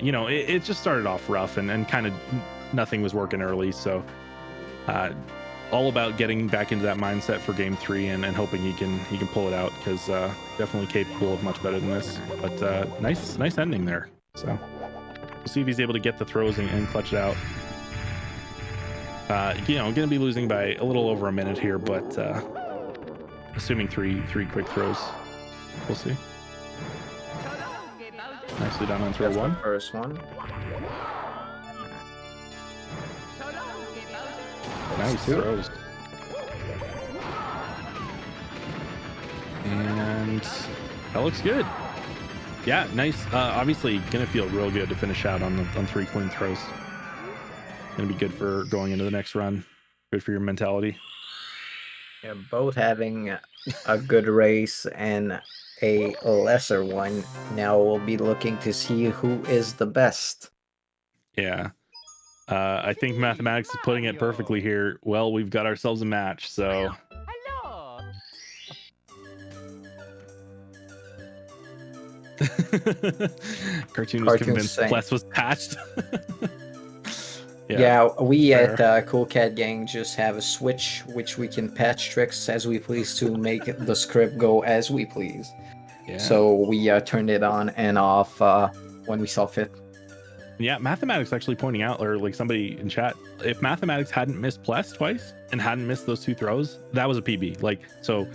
you know, it just started off rough and kind of nothing was working early. So all about getting back into that mindset for game 3 and hoping he can pull it out, because definitely capable of much better than this. But nice ending there. So we'll see if he's able to get the throws and clutch it out. You know, going to be losing by a little over a minute here, but assuming three quick throws, we'll see. Nicely done on throw 1. First one. Nice throws. And that looks good. Yeah, nice. Obviously, gonna feel real good to finish out on 3 clean throws. Gonna be good for going into the next run. Good for your mentality. Yeah, both having a good race and a lesser one. Now we'll be looking to see who is the best. Yeah. I think Mathematicz is putting it perfectly here. Well, we've got ourselves a match, so. Hello. Cartoon was convinced Bless was patched. Yeah, we at Cool Cat Gang just have a switch which we can patch tricks as we please to make the script go as we please. Yeah. So we turned it on and off when we saw fit. Yeah, Mathematicz actually pointing out, or like somebody in chat, if Mathematicz hadn't missed Pless twice and hadn't missed those 2 throws, that was a PB. Like, so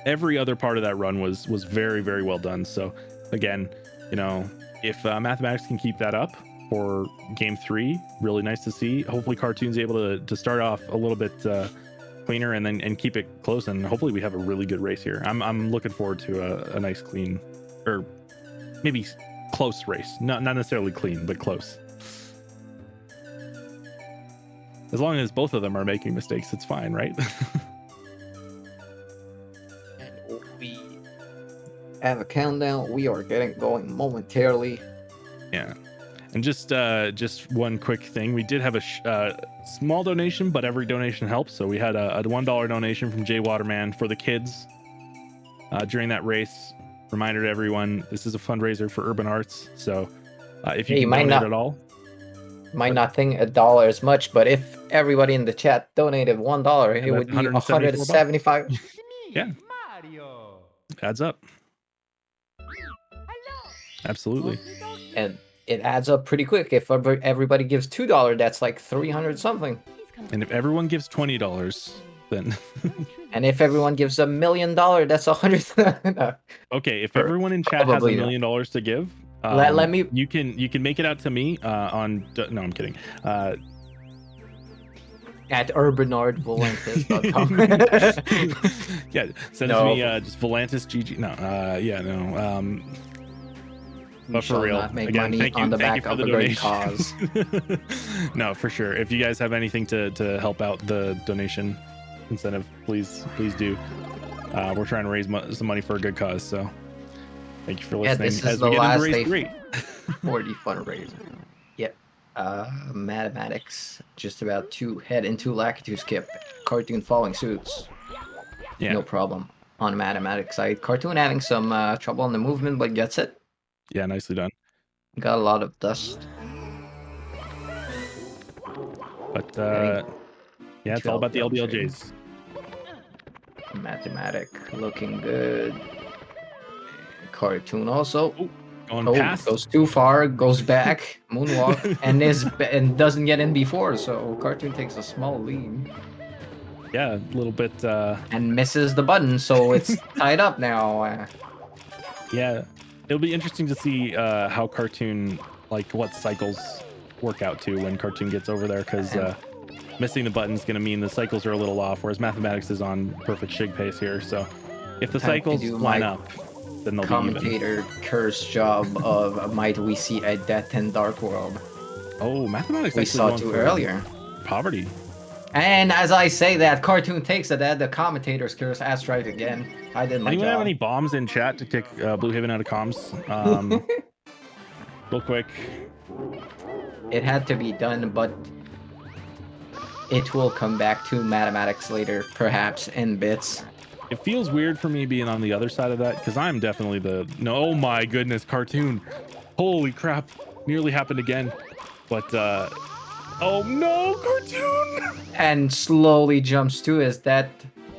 every other part of that run was very, very well done. So again, you know, if Mathematicz can keep that up for game 3, really nice to see. Hopefully Cartoon's able to start off a little bit cleaner and keep it close, and hopefully we have a really good race here. I'm looking forward to a nice clean, or maybe close race. Not necessarily clean, but close. As long as both of them are making mistakes, it's fine, right? have a countdown. We are getting going momentarily. Yeah. And just one quick thing. We did have a small donation, but every donation helps. So we had a $1 donation from Jay Waterman for the kids during that race. Reminder to everyone, this is a fundraiser for urban arts. So if you can donate at all. Might not think $1 is much, but if everybody in the chat donated $1, it would be 175. Yeah. Adds up. Absolutely. And it adds up pretty quick. If everybody gives $2, that's like 300 something. And if everyone gives $20, then and if everyone gives $1 million, that's 100. Okay, if everyone in chat has $1 million to give, let me. You can make it out to me on. No, I'm kidding. At urbanardvolantis.com. Yeah, send it to me. Just Volantis GG. No, yeah, no. But for real, again, thank you for the donation. Cause. No, for sure. If you guys have anything to help out the donation incentive, please do. We're trying to raise some money for a good cause, so thank you for listening. This is the last day for the fundraiser. Yep. Mathematicz just about to head into Lakitu skip. Cartoon following suits. Yeah. No problem on Mathematicz side. Cartoon having some trouble on the movement, but gets it. Yeah, nicely done. Got a lot of dust. But yeah, it's all about the LBLJs. Mathematicz looking good. Cartoon also. Going past. Goes too far, goes back, moonwalk, and doesn't get in before. So Cartoon takes a small lead. Yeah, a little bit. And misses the button, so it's tied up now. Yeah, it'll be interesting to see how Cartoon, like what cycles work out to when Cartoon gets over there, because missing the button is going to mean the cycles are a little off, whereas Mathematicz is on perfect shig pace here. So if the cycles line up, then they'll commentator be even. Curse job of might we see a Death and Dark World? Oh, Mathematicz we saw too earlier. Poverty. And as I say that, Cartoon takes it at the commentator's curse. Asked right again. I did my Anyone job. have any bombs in chat to kick Blue Haven out of comms? Real quick. It had to be done, but it will come back to Mathematicz later, perhaps in bits. It feels weird for me being on the other side of that, because I'm definitely oh my goodness, Cartoon. Holy crap. Nearly happened again. But oh no, Cartoon! And slowly jumps to is that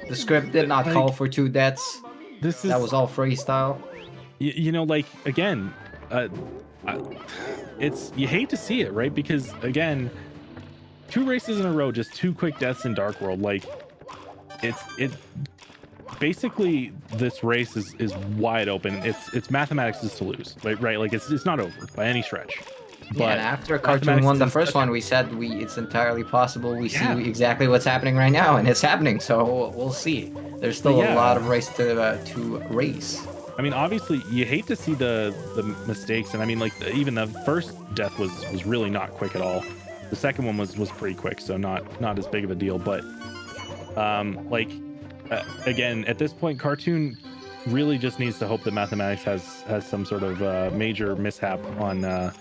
the script did not call for 2 deaths. That was all freestyle. You know, like, again, you hate to see it, right? Because again, 2 races in a row, just 2 quick deaths in Dark World. Like, it basically, this race is wide open. It's Mathematicz to lose, right? Like, it's not over by any stretch. But and after Cartoon won the first one, we said it's entirely possible we see exactly what's happening right now, and it's happening. So we'll see. There's still a lot of race to race. I mean, obviously, you hate to see the mistakes, and I mean, like, even the first death was really not quick at all. The second one was pretty quick, so not as big of a deal. But again, at this point, Cartoon really just needs to hope that Mathematicz has some sort of major mishap on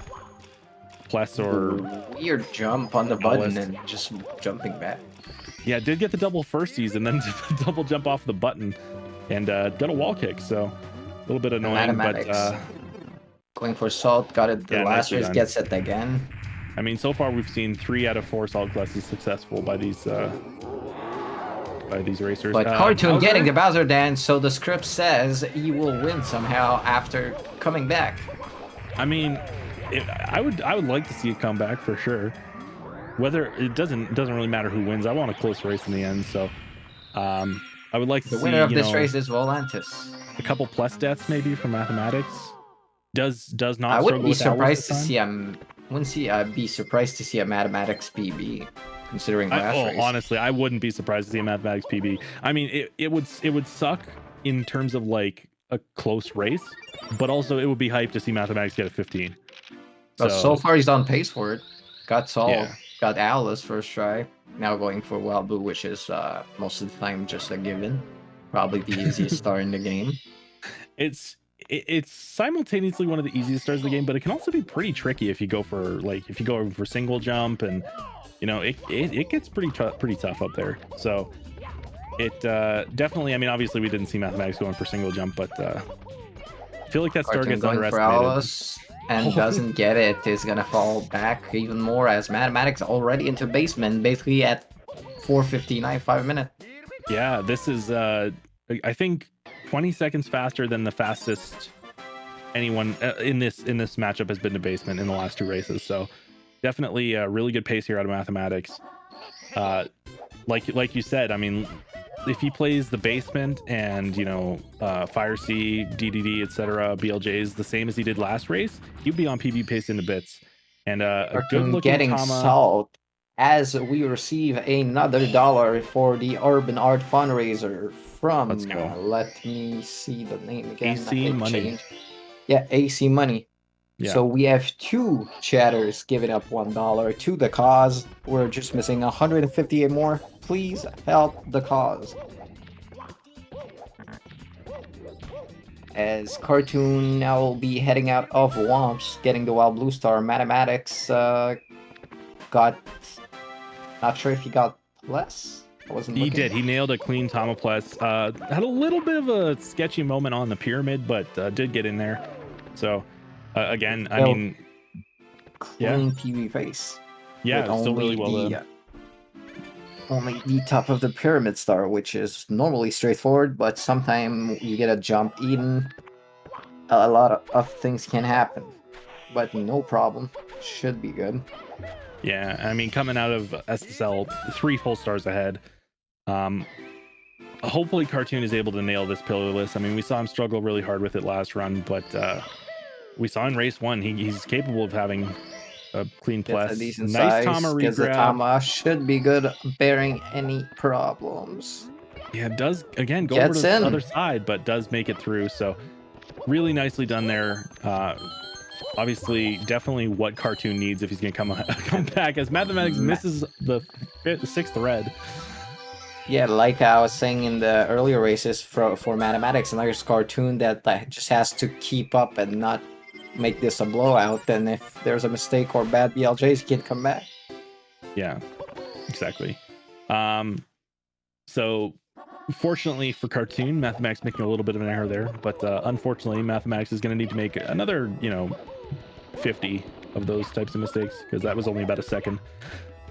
Plus or weird jump on the button and just jumping back. Yeah, did get the double firsties and then double jump off the button and got a wall kick, so a little bit annoying. But going for salt, got it. The last race gets it again. I mean, so far we've seen 3 out of 4 salt classes successful by these racers. But Cartoon getting the Bowser dance, so the script says he will win somehow after coming back. I mean, I would like to see it come back for sure. Whether it doesn't really matter who wins. I want a close race in the end, so I would like to see the winner of this race is Volantis. A couple plus deaths maybe from Mathematicz. Does not. I wouldn't be surprised to see be surprised to see a Mathematicz PB, considering last race. Honestly, I wouldn't be surprised to see a Mathematicz PB. I mean, it would suck in terms of like a close race, but also it would be hype to see Mathematicz get a 15. So far he's on pace for it. Got Saul, got Alice first try. Now going for Wild Blue, which is most of the time just a given. Probably the easiest star in the game. It's it's simultaneously one of the easiest stars of the game, but it can also be pretty tricky if you go for single jump, and it gets pretty tough up there. So it definitely, I mean, obviously we didn't see Mathematicz going for single jump, but I feel like that star Cartoon gets going for underestimated. Alice and doesn't get it is gonna fall back even more as Mathematicz already into basement, basically at 4:59, 5 minutes. Yeah, this is I think 20 seconds faster than the fastest anyone in this matchup has been to basement in the last 2 races. So definitely a really good pace here out of Mathematicz. Like you said, I mean, if he plays the basement and Fire C, DDD, etc., BLJs the same as he did last race, he'd be on PB pace into bits. And a good looking Getting Tama. salt as we receive another dollar for the Urban Art fundraiser from. Let's go. Let me see the name again. AC Money. Yeah, AC Money. Yeah. So we have 2 chatters giving up $1 to the cause. We're just missing 158 more. Please help the cause. As Cartoon now will be heading out of Womps, getting the Wild Blue Star. Mathematicz got... Not sure if he got less? I wasn't looking. He did. He nailed a clean Tomoples. Had a little bit of a sketchy moment on the pyramid, but did get in there. So, again, I mean... Clean PB face. Yeah, still really well done. Only the top of the pyramid star, which is normally straightforward, but sometimes you get a jump eaten. A lot of things can happen, but no problem. Should be good. Yeah, I mean, coming out of SSL, 3 full stars ahead. Hopefully Cartoon is able to nail this pillarless. I mean, we saw him struggle really hard with it last run, but we saw in race 1 he's capable of having a clean plus. Nice size, Tama regrab. The Tama should be good, bearing any problems. Yeah, it does, again, go over to the other side, but does make it through. So really nicely done there. Obviously, definitely what Cartoon needs if he's going to come back, as Mathematicz misses the 6th red. Yeah, like I was saying in the earlier races for Mathematicz, and there's Cartoon that just has to keep up and not make this a blowout. And if there's a mistake or bad BLJs, he can come back. Yeah, exactly. So fortunately for Cartoon, Mathematicz making a little bit of an error there, but unfortunately Mathematicz is going to need to make another 50 of those types of mistakes, because that was only about a second.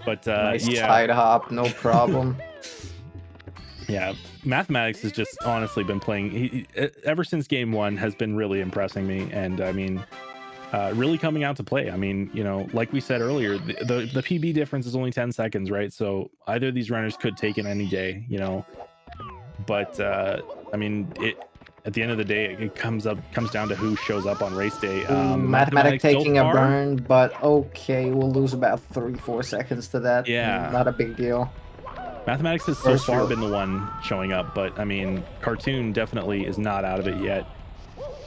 But nice yeah, side hop, no problem. Yeah, Mathematicz has just honestly been playing. He ever since game 1 has been really impressing me, and I mean, really coming out to play. I mean, like we said earlier, the PB difference is only 10 seconds, right? So either of these runners could take it any day, But I mean, at the end of the day, it comes down to who shows up on race day. Mathematicz taking a burn, but okay, we'll lose about 3-4 seconds to that. Yeah, not a big deal. Mathematicz has so far been the one showing up, but I mean, Cartoon definitely is not out of it yet.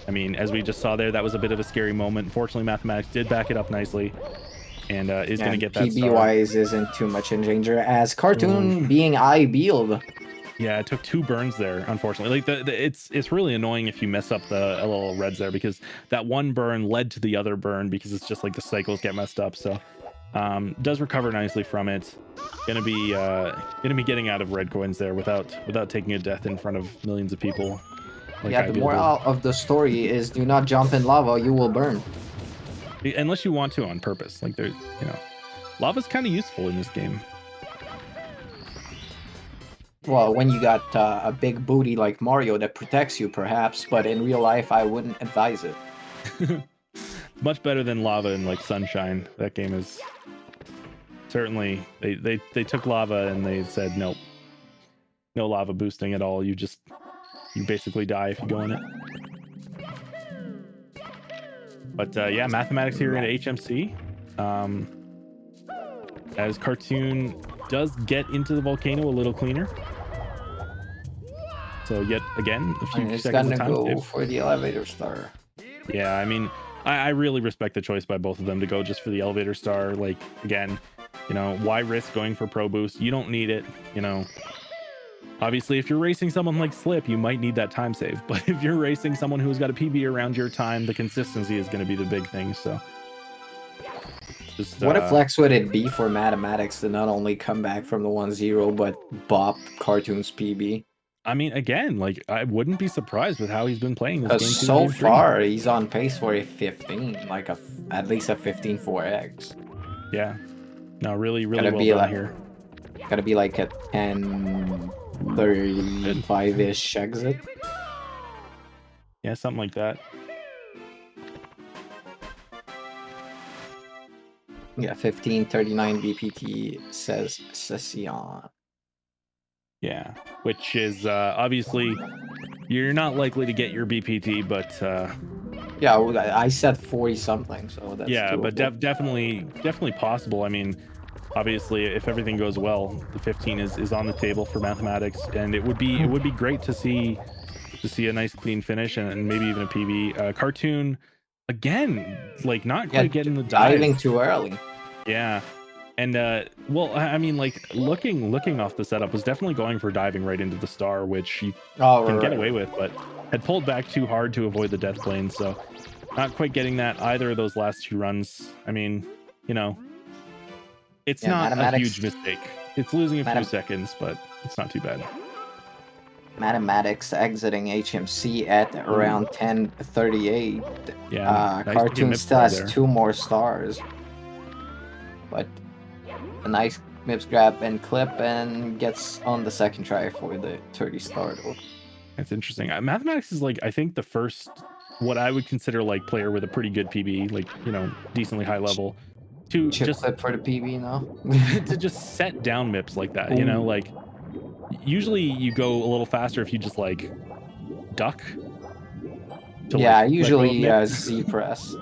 I mean, as we just saw there, that was a bit of a scary moment. Fortunately, Mathematicz did back it up nicely, and is going to get that PB wise isn't too much in danger, as Cartoon being I-bealed. Yeah, it took 2 burns there, unfortunately. Like it's really annoying if you mess up the LL reds there, because that one burn led to the other burn, because it's just like the cycles get messed up. So does recover nicely from it. Gonna be getting out of red coins there without taking a death in front of millions of people. Like yeah, the moral of the story is do not jump in lava, you will burn. Unless you want to on purpose. Like there's, lava's kind of useful in this game. Well, when you got a big booty like Mario that protects you, perhaps, but in real life, I wouldn't advise it. Much better than lava and like Sunshine. That game is certainly, they took lava and they said nope, no lava boosting at all. You basically die if you go in it. But yeah, Mathematicz here at HMC. As Cartoon does get into the volcano a little cleaner. So yet again, a few seconds of time. Go for the elevator star. Yeah, I mean, I really respect the choice by both of them to go just for the elevator star. Like, again, why risk going for pro boost? You don't need it, Obviously, if you're racing someone like Slip, you might need that time save. But if you're racing someone who's got a PB around your time, the consistency is going to be the big thing. So, just What a flex would it be for Mathematicz to not only come back from the 1-0, but bop Cartoon's PB? I mean, again, like I wouldn't be surprised with how he's been playing this game. So far, he's on pace for a 15, like at least a 15 4x. Yeah, no, really well done here. Gotta be like a 10-35-ish exit. Yeah, something like that. Yeah, 1539 BPT says Session. Yeah, which is obviously you're not likely to get your BPT, but yeah, I said 40 something, so that's yeah, doable. but definitely possible. I mean, obviously, if everything goes well, the 15 is on the table for Mathematicz, and it would be great to see a nice clean finish and maybe even a PB. Cartoon again, like not quite getting the diving too early. Yeah. And well, I mean, like looking off the setup was definitely going for diving right into the star, which you can get away with, but had pulled back too hard to avoid the death plane, so not quite getting that either of those last two runs. I mean, you know, it's not a huge mistake. It's losing a few seconds, but it's not too bad. Mathematicz exiting HMC at around 10:38. Yeah, nice Cartoon still has 2 more stars, but a nice MIPS grab and clip and gets on the second try for the 30 star though. That's interesting. Mathematicz is like, I think the first, what I would consider like player with a pretty good PB, like, you know, decently high level, to just clip for the PB now. to just set down MIPS like that. You know, like usually you go a little faster if you just like duck. Yeah, like, usually Z press.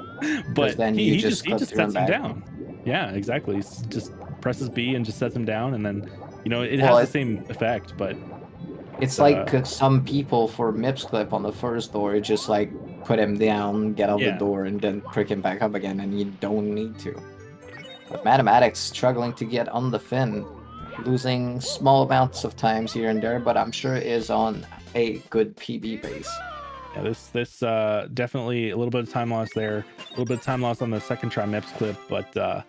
But then he just sets him down. Yeah, exactly. He just presses B and just sets him down, and then, you know, it has the same effect, but it's like some people for MIPS clip on the first door, just like put him down, get out the door, and then pick him back up again, and you don't need to. But Mathematicz struggling to get on the fin, losing small amounts of times here and there, but I'm sure is on a good PB base. Yeah, this definitely a little bit of time loss there, a little bit of time loss on the second try MIPS clip, but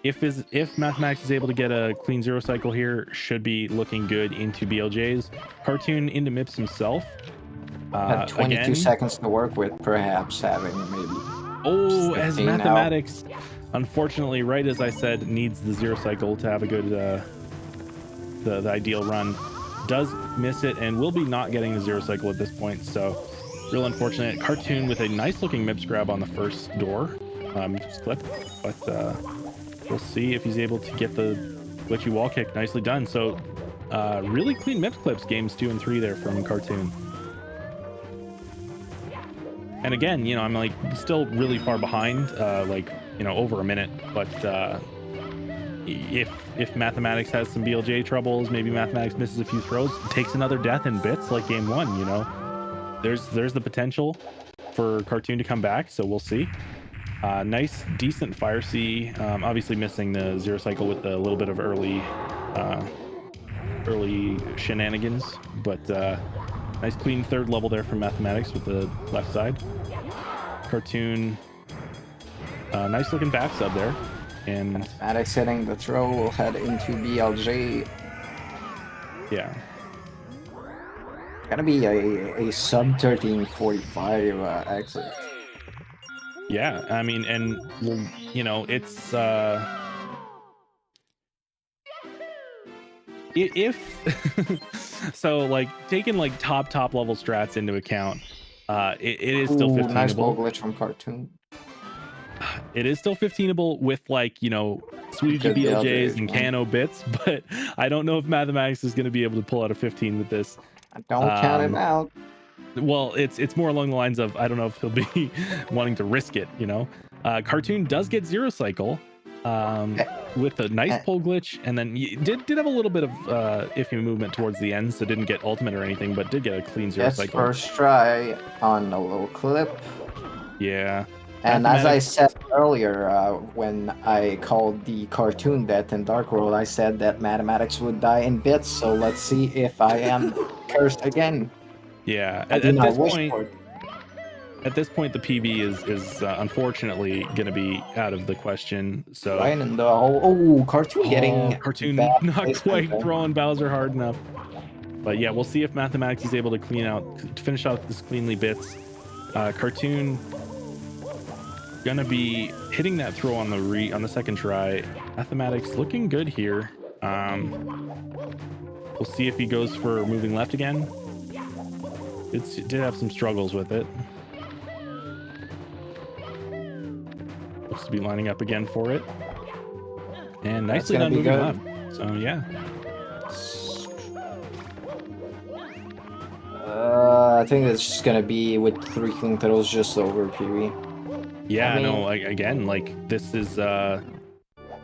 if Mathematicz is able to get a clean 0 cycle here, should be looking good into BLJs. Cartoon into MIPS himself. Had 22 again, seconds to work with, perhaps having maybe. Oh, as Mathematicz, unfortunately, right as I said, needs the 0 cycle to have a good the ideal run. Does miss it and will be not getting the 0 cycle at this point, so real unfortunate. Cartoon with a nice looking MIPS grab on the first door clip, but we'll see if he's able to get the glitchy wall kick. Nicely done. So really clean MIPS clips games 2 and 3 there from Cartoon. And again, you know, I'm like still really far behind, like, you know, over a minute, but if Mathematicz has some BLJ troubles, maybe Mathematicz misses a few throws, takes another death in bits like game 1, you know, there's the potential for Cartoon to come back, so we'll see. Nice, decent Fire C. Obviously missing the 0 cycle with a little bit of early shenanigans, but nice clean third level there from Mathematicz with the left side. Cartoon, nice looking back sub there. And Mathematicz hitting the throw will head into BLJ. Yeah. Gonna be a sub 1345 exit. Yeah, I mean, and you know, it's if so, like taking like top level strats into account, it is still 15able. Nice ball glitch from Cartoon. It is still 15able with, like, you know, Sweetie BLJs and Cano bits, but I don't know if Mathematicz is going to be able to pull out a 15 with this. Don't count him out. Well, it's more along the lines of, I don't know if he'll be wanting to risk it, you know. Cartoon does get 0 cycle with a nice pull glitch, and then did have a little bit of iffy movement towards the end, so didn't get ultimate or anything, but did get a clean 0 cycle. First try on a little clip. Yeah. And as I Mathematicz. said earlier, when I called the cartoon death in Dark World, I said that Mathematicz would die in bits. So let's see if I am cursed again. Yeah, I do at not this wish point, for it. the PB is unfortunately going to be out of the question. So, Right in the whole cartoon getting cartoon bad not placement quite there. throwing Bowser hard enough. But yeah, we'll see if Mathematicz is able to finish out this cleanly bits. Cartoon gonna be hitting that throw on the second try. Mathematicz looking good here. We'll see if he goes for moving left again. It did have some struggles with it. Looks to be lining up again for it. And nicely done moving left. So yeah. I think it's just gonna be with 3 clean throws just over PB. Yeah, I mean, no, again, like this is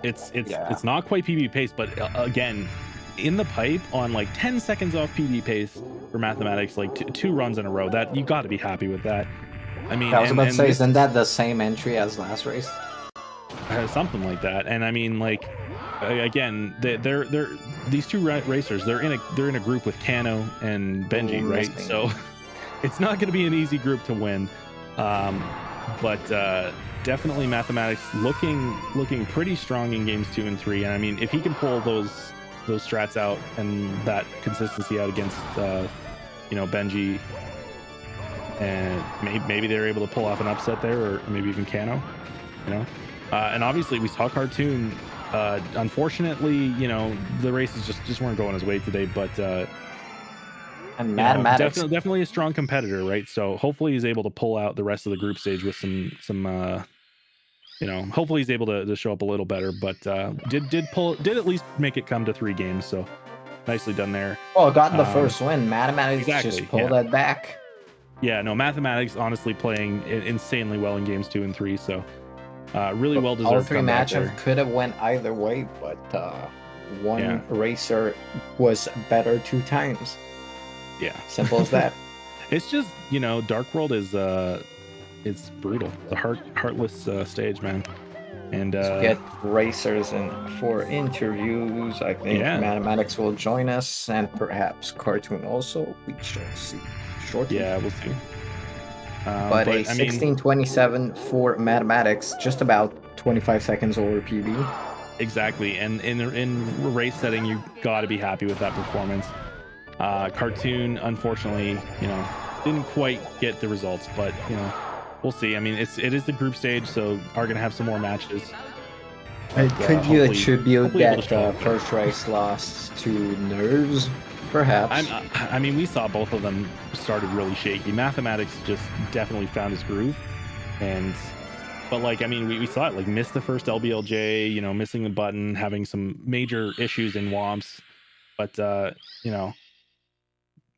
it's not quite PB pace, but again, in the pipe on like 10 seconds off PB pace for Mathematicz, like two runs in a row. That you got to be happy with that. I mean, I was about to say, this isn't that the same entry as last race? something like that. And I mean, like again, they're these two racers. They're in a group with Kano and Benji, right? So it's not going to be an easy group to win. But definitely Mathematicz looking pretty strong in games 2 and 3. And I mean, if he can pull those strats out and that consistency out against Benji, and maybe they're able to pull off an upset there, or maybe even Kano, and obviously we saw Cartoon. Unfortunately, the races just weren't going his way today, but and Mathematicz definitely a strong competitor, right? So hopefully he's able to pull out the rest of the group stage with some hopefully he's able to show up a little better, but did at least make it come to 3 games, so nicely done there. Oh, got the first win. Mathematicz just pulled that back. Yeah, no, Mathematicz honestly playing insanely well in games 2 and 3, so really well deserved. All 3 matchups could have went either way, but one racer was better 2 times. Yeah, simple as that. It's just Dark World is it's brutal. It's a heartless stage, man. And get racers in for interviews. I think Mathematicz will join us, and perhaps Cartoon also. We shall see shortly. Yeah, we'll see. But a 16:27 for Mathematicz, just about 25 seconds over PB. Exactly, and in race setting, you got to be happy with that performance. Cartoon, unfortunately, didn't quite get the results, but we'll see. I mean, it is the group stage, so are gonna have some more matches. Could you attribute that first race loss to nerves? Perhaps. I mean, we saw both of them started really shaky. Mathematicz just definitely found his groove, but like, I mean, we saw it, like, missed the first LBLJ, missing the button, having some major issues in WOMPs, but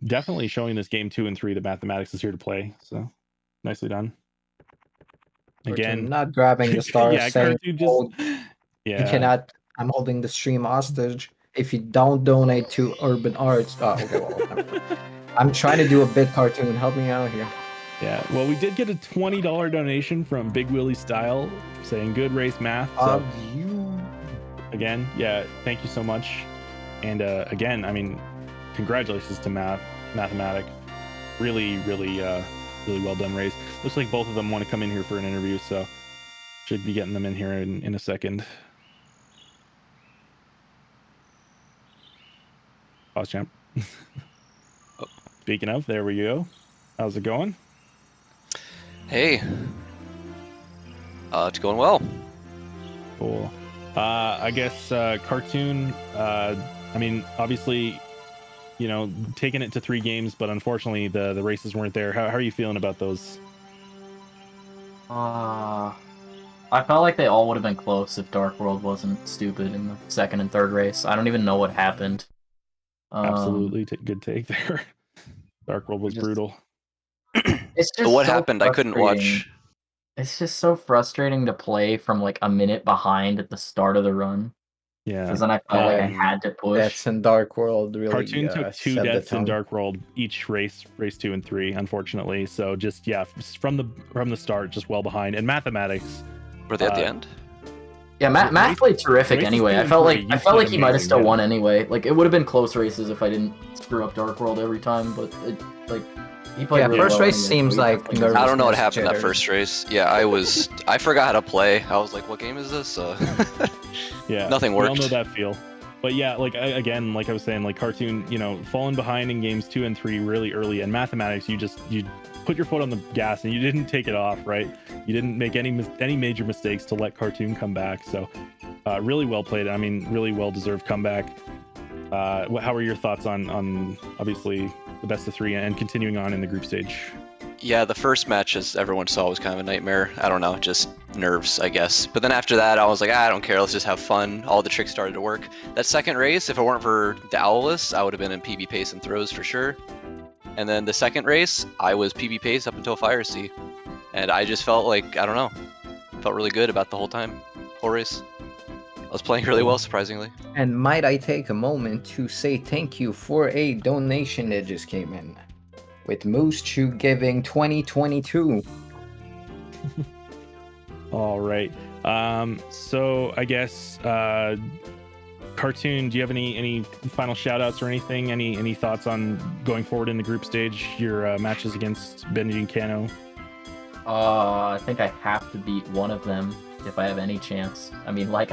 definitely showing this game 2 and 3 that Mathematicz is here to play. So nicely done. Again, not grabbing the stars. Yeah, saying, you cannot. I'm holding the stream hostage. If you don't donate to Urban Arts, okay, well, I'm trying to do a bit Cartoon. Help me out here. Yeah, well, we did get a $20 donation from Big Willie Style saying good race math. So, again, yeah, thank you so much. And again, I mean, congratulations to Mathematicz. Really well done race. Looks like both of them want to come in here for an interview, so should be getting them in here in a second. Pause, champ. Speaking of, there we go. How's it going? Hey. It's going well. Cool. I guess Cartoon, I mean, obviously, taking it to 3 games, but unfortunately the races weren't there. How are you feeling about those? I felt like they all would have been close if Dark World wasn't stupid in the second and third race. I don't even know what happened. Absolutely, good take there. Dark World was brutal. It's just what happened? I couldn't watch. It's just so frustrating to play from like a minute behind at the start of the run. Yeah. Because then I felt like I had to push. Deaths in Dark World really Cartoon took 2 set the deaths in tone. Dark World each race 2 and 3, unfortunately. So just from the start, just well behind. And Mathematicz, Were they at the end? Yeah, Matt played terrific races anyway. 2 I and felt 3, like you I felt like played he might have amazing, still yeah. won anyway. Like it would have been close races if I didn't screw up Dark World every time. But he played. Yeah, really first well race anyway, seems so he like definitely nervous. I don't know what Nervousness, happened that jitters. first race. Yeah, I forgot how to play. I was like, what game is this? Yeah, Nothing we all worked. know that feel. But yeah, like again, like I was saying, like Cartoon, falling behind in games 2 and 3 really early, and Mathematicz, you put your foot on the gas and you didn't take it off, right? You didn't make any major mistakes to let Cartoon come back. So really well played. I mean, really well deserved comeback. How are your thoughts on obviously the best of 3 and continuing on in the group stage? Yeah, the first match, as everyone saw, was kind of a nightmare. I don't know, just nerves, I guess. But then after that, I was like, I don't care, let's just have fun. All the tricks started to work. That second race, if it weren't for the Owlus, I would have been in PB pace and throws for sure. And then the second race, I was PB pace up until Fire Sea. And I just felt like, I don't know, felt really good about the whole race. I was playing really well, surprisingly. And might I take a moment to say thank you for a donation that just came in, with Moose Chew giving 2022. All right. So I guess Cartoon, do you have any final shout outs or anything? Any thoughts on going forward in the group stage, your matches against Benji and Kano? I think I have to beat one of them if I have any chance. I mean, like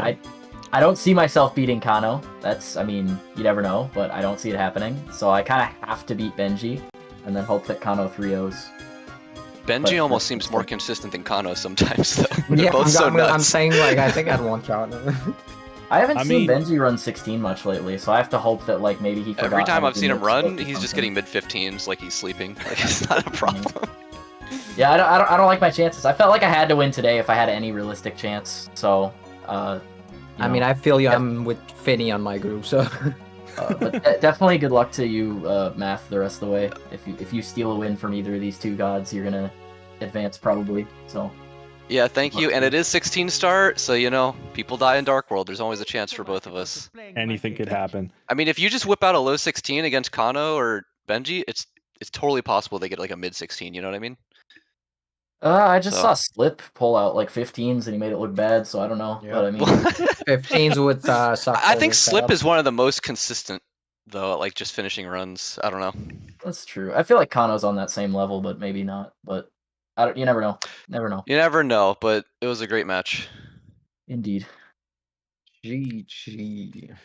I don't see myself beating Kano. I mean, you never know, but I don't see it happening. So I kind of have to beat Benji, and then hope that Kano 3-0s. Benji almost seems more consistent than Kano sometimes, though. They're Yeah, both so I'm nuts. saying, like, I think I'd want out. I haven't seen mean- Benji run 16 much lately, so I have to hope that like maybe he forgot. Every time how to I've do seen him mix run, ups or he's just something. getting mid-15s like he's sleeping. Like, it's not a problem. Yeah, I don't like my chances. I felt like I had to win today if I had any realistic chance. So, I mean, I feel you. I'm with Finny on my group, so. but definitely good luck to you, Math, the rest of the way. If you steal a win from either of these two gods, you're gonna advance probably. So. Yeah, thank you. And it is 16 star, so people die in Dark World. There's always a chance for both of us. Anything could happen. I mean, if you just whip out a low 16 against Kano or Benji, it's totally possible they get like a mid 16. You know what I mean? I just So- saw Slip pull out like 15s and he made it look bad. So I don't know, Yeah. but I mean, 15s with suck. I think Slip is one of the most consistent, though, at like just finishing runs. I don't know. that's true. I feel like Kano's on that same level, but maybe not. But you never know. Never know. You never know, but it was a great match. Indeed. GG.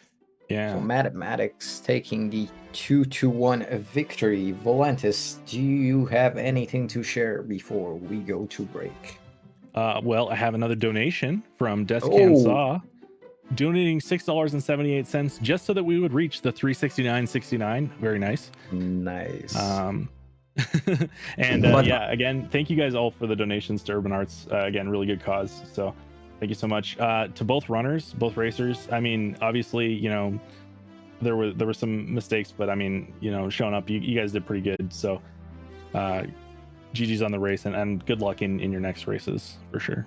Yeah. So Mathematicz taking the 2-1 victory. Volantis, do you have anything to share before we go to break? Well, I have another donation from Descan Saw, donating $6.78 just so that we would reach the 369.69. Very nice. Nice. And yeah, again, thank you guys all for the donations to Urban Arts. Again, really good cause. So thank you so much to both runners, both racers. I mean, obviously, there were some mistakes, but I mean, showing up, you guys did pretty good. So GG's on the race, and good luck in your next races for sure.